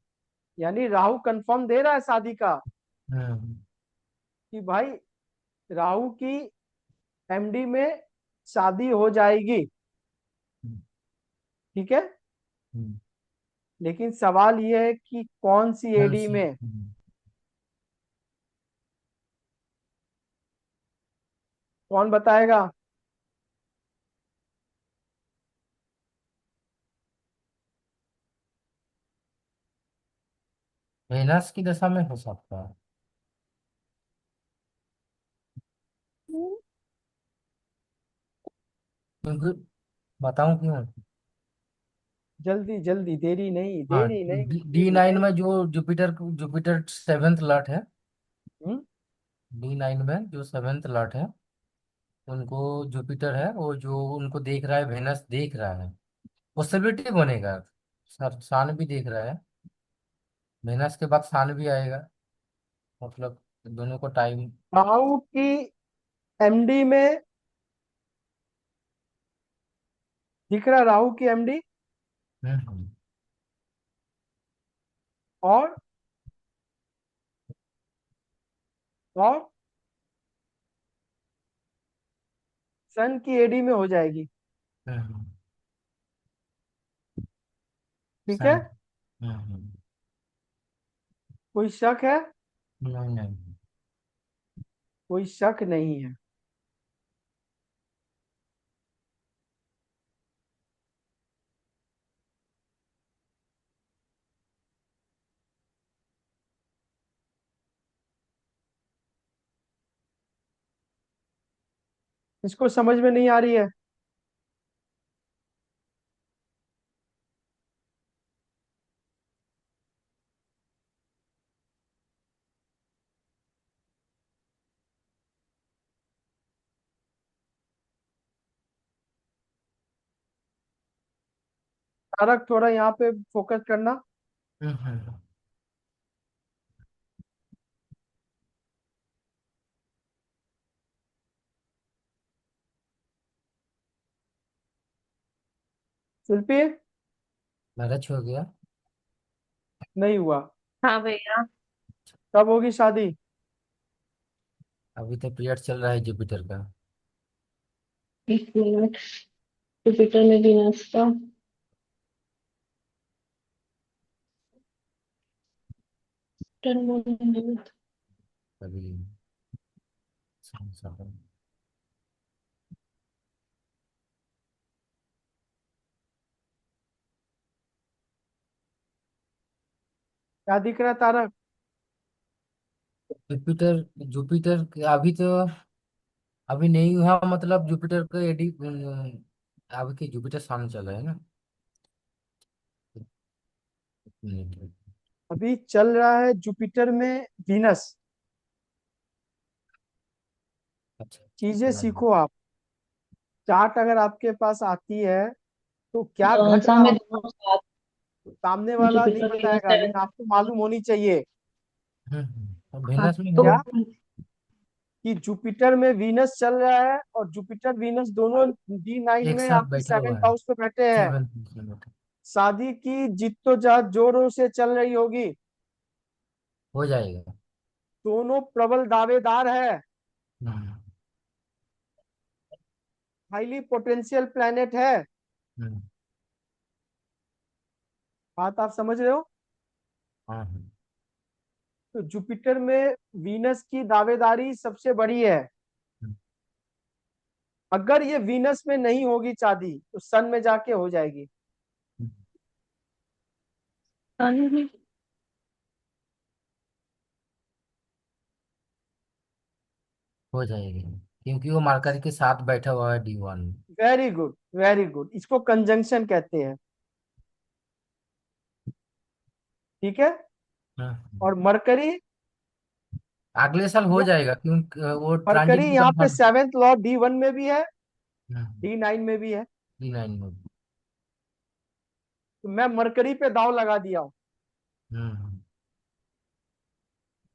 यानी राहु कंफर्म दे रहा है शादी का। हम्म कि भाई राहु की एमडी में शादी हो जाएगी, हम्म, ठीक है। हम्म, लेकिन सवाल यह है कि कौन सी कौन एडी सी में, कौन बताएगा? वेनस की दशा में हो सकता है। क्योंकि बताऊं क्यों? जल्दी जल्दी, देरी नहीं, हाँ, देरी नहीं, डी देरी नाइन नहीं। में जो जुपिटर जुपिटर सेवेंथ लॉर्ड है, हम्म? D9 में जो सेवेंथ लॉर्ड है, उनको जुपिटर है, वो जो उनको देख रहा है, वेनस देख रहा है, पॉसिबिलिटी बनेगा। सर सान भी देख रहा है, वेनस के बाद सान भी आएगा, मतलब दोनों को टाइम। राहु की एमडी में दिख रहा है, राहु की एमडी। हम्म और और सन की एडी में हो जाएगी, हम्म ठीक है। सन हम्म कोई शक है? नहीं नहीं। कोई शक नहीं है। इसको समझ में नहीं आ रही है? तारक थोड़ा यहाँ पे फोकस करना। हम्म शिल्पी, मैरिज हो गया। नहीं हुआ। हाँ भैया। कब होगी शादी? अभी तो पीरियड चल रहा है जुपिटर का। 1 मिनट। जुपिटर में वीनस का। Turn moon. अभी सब- क्या दिख रहा है तारक? जुपिटर जुपिटर अभी तो अभी नहीं हुआ, मतलब जुपिटर का एडी अभी के जुपिटर सामने चल रहा है ना। एक मिनट। अभी चल रहा है जुपिटर में वीनस। अच्छा। चीजें हाँ, सीखो आप। चार्ट अगर आपके पास आती है तो क्या घट दशा रहा में होगा, दोनों साथ। सामने वाला नहीं जुपिटर वीनस बताएगा, लेकिन 7। आपको मालूम होनी चाहिए और हाँ, वेनस में तो है। क्या, कि जुपिटर में वीनस चल रहा है और जुपिटर वीनस दोनों D9 एक में साथ आपके बैठा हुआ सेवेंथ है। हाउस पे बैठे हैं। 7 किलोमीटर शादी की जिद्दोजहद जोरों से चल रही होगी। हो जाएगा। दोनों प्रबल दावेदार है। हम्म हाईली पोटेंशियल प्लेनेट है। हम्म, बात आप समझ रहे हो? हाँ तो जुपिटर में वीनस की दावेदारी सबसे बड़ी है। हम्म, अगर ये वीनस में नहीं होगी शादी तो सन में जाके हो जाएगी। हम्म, हो जाएगी, क्योंकि वो मार्कर के साथ बैठा हुआ है D1 में। वेरी गुड, वेरी गुड, इसको कंजंक्शन कहते हैं, ठीक है। हम्म, और मरकरी, अगले साल हो जाएगा, क्योंकि वो ट्रांजिट मरकरी भी यहाँ पे कंफर्म। सेवेंथ लॉर्ड D1 में भी है, D9 में भी है। D9 में। तो मैं मरकरी पे दाव लगा दिया हूँ। हम्म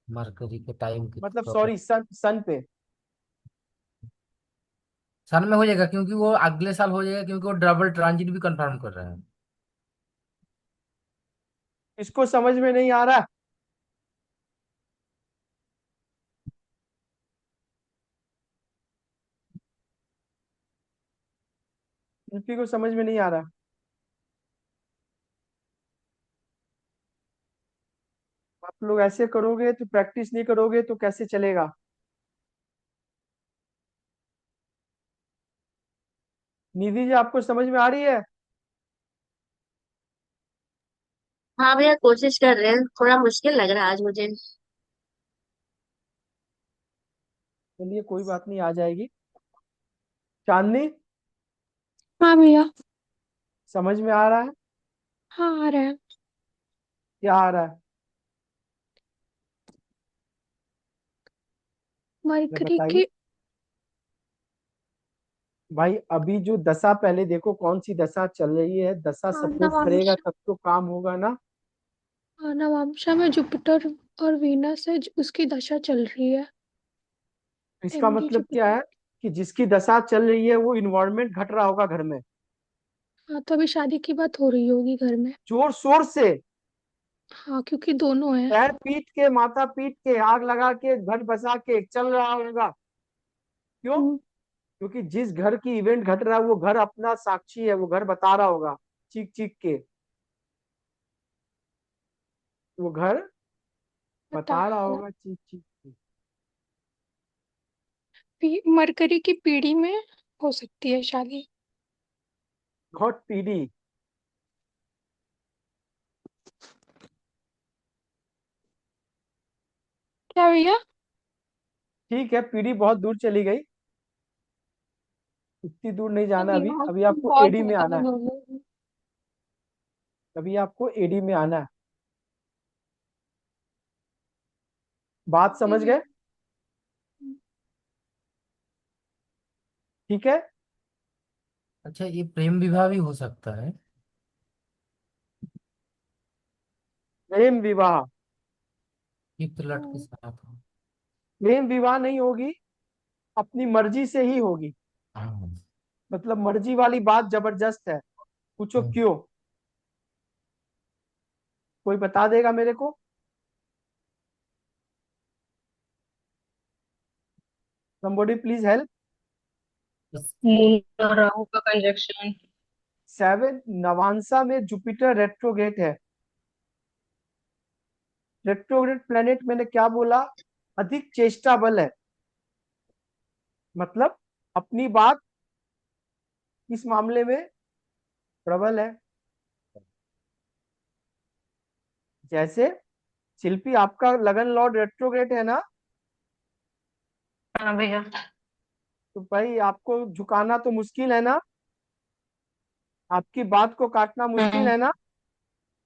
मरकरी के टाइम की मतलब प्रॉपर सॉरी, सन पे। साल में हो जाएगा, क्योंकि वो अगले साल हो जाएगा, क्योंकि वो डबल ट्रांजिट भी कंफर्म कर रहा है। इसको समझ में नहीं आ रहा? शिल्पी को समझ में नहीं आ रहा। आप लोग ऐसे करोगे तो, प्रैक्टिस नहीं करोगे तो कैसे चलेगा। निधि जी आपको समझ में आ रही है। हाँ भैया, कोशिश कर रहे हैं, थोड़ा मुश्किल लग रहा है आज मुझे। चलिए कोई बात नहीं, आ जाएगी। चांदनी, हाँ भैया। समझ में आ रहा है। हाँ आ रहा है। क्या आ रहा है, जरा मरकरी बताइए। की। भाई अभी जो दशा, पहले देखो कौन सी दशा चल रही है, दशा सपोर्ट करेगा नवांश। तब तो काम होगा ना। नवांशा में जुपिटर और वीनस है, उसकी दशा चल रही है। इसका एमडी मतलब क्या जुपिटर। है कि जिसकी दशा चल रही है वो इन्वायरमेंट घट रहा होगा घर में, हाँ तो अभी शादी की बात हो रही होगी घर में। जोर शोर से। हाँ क्योंकि दोनों है। पैर पीट के, माथा पीट के, आग लगा के, घर बसा के चल रहा होगा। क्यों? हम्म, क्योंकि जिस घर की इवेंट घट रहा है वो घर अपना साक्षी है, वो घर बता रहा होगा चीख चीख के, वो घर बता बता रहा रहा होगा। होगा चीख चीख के। मरकरी की पीढ़ी में हो सकती है शादी। God PD. क्या भैया। ठीक है, पीडी बहुत दूर चली गई, इतनी दूर नहीं जाना अभी। दिमाग अभी आपको बहुत एडी में ज्यादा आना है। दोनों। अभी आपको एडी में आना है। बात समझ गए? ठीक है। अच्छा, ये प्रेम विवाह भी हो सकता है। प्रेम विवाह? युक्त लट के साथ हो। प्रेम विवाह नहीं होगी, अपनी मर्जी से ही होगी। हाँ। मतलब मर्जी वाली बात जबरदस्त है। पूछो हम्म। क्यों, कोई बता देगा मेरे को। somebody please help. बस। मून और राहु का कंजक्शन। 7 नवांसा में जुपिटर रेट्रोगेट है। रेट्रोग्रेड प्लेनेट मैंने क्या बोला, अधिक चेष्टा बल है। मतलब अपनी बात इस मामले में प्रबल है। जैसे शिल्पी, आपका लगन लॉर्ड रेट्रोग्रेड है ना, हाँ भैया। तो भाई आपको झुकाना तो मुश्किल है ना, आपकी बात को काटना मुश्किल हम्म। है ना।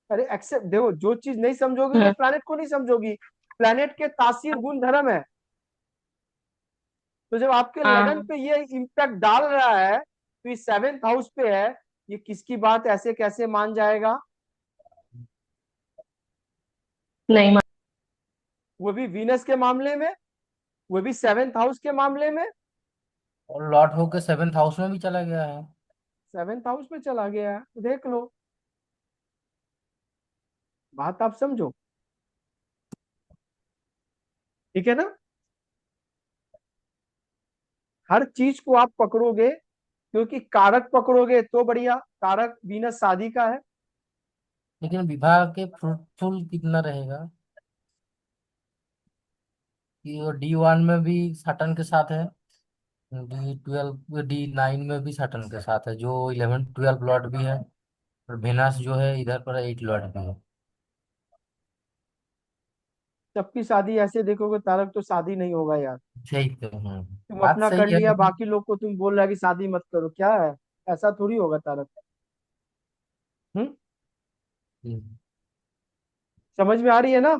अरे एक्सेप्ट, देखो जो चीज नहीं समझोगी तो हम्म। प्लैनेट को नहीं समझोगी। प्लैनेट के तासीर गुण धर्म है। तो जब आपके लगन हाँ। पे ये इम्पैक्ट डाल रहा है, तो ये 7th हाउस पे है, ये किसकी बात ऐसे कैसे मान जाएगा। नहीं मान। वो भी वीनस के मामले में, वो भी 7th हाउस के मामले में। और लॉर्ड होके 7th हाउस में भी चला गया है। 7th हाउस में चला गया है, तो देख लो, बात आप समझो। ठीक है ना। हर चीज को आप पकड़ोगे, क्योंकि कारक पकड़ोगे तो बढ़िया। कारक वीनस शादी का है। लेकिन विवाह के फ्रूटफुल कितना रहेगा, कि वो D1 में भी सैटर्न के साथ है, D12 D9 में भी सैटर्न के साथ है, जो 11 12 लॉर्ड भी है। और वेनस जो है इधर पर 8 लॉर्ड भी है। सबकी शादी ऐसे देखोगे तारक, तो शादी नहीं होगा यार। सही तो। तुम बात अपना कर सही है लिया, लेकिन। बाकी लोग को तुम बोल रहा है कि शादी मत करो, क्या है। ऐसा थोड़ी होगा तारक। हम्म। हम्म। समझ में आ रही है ना।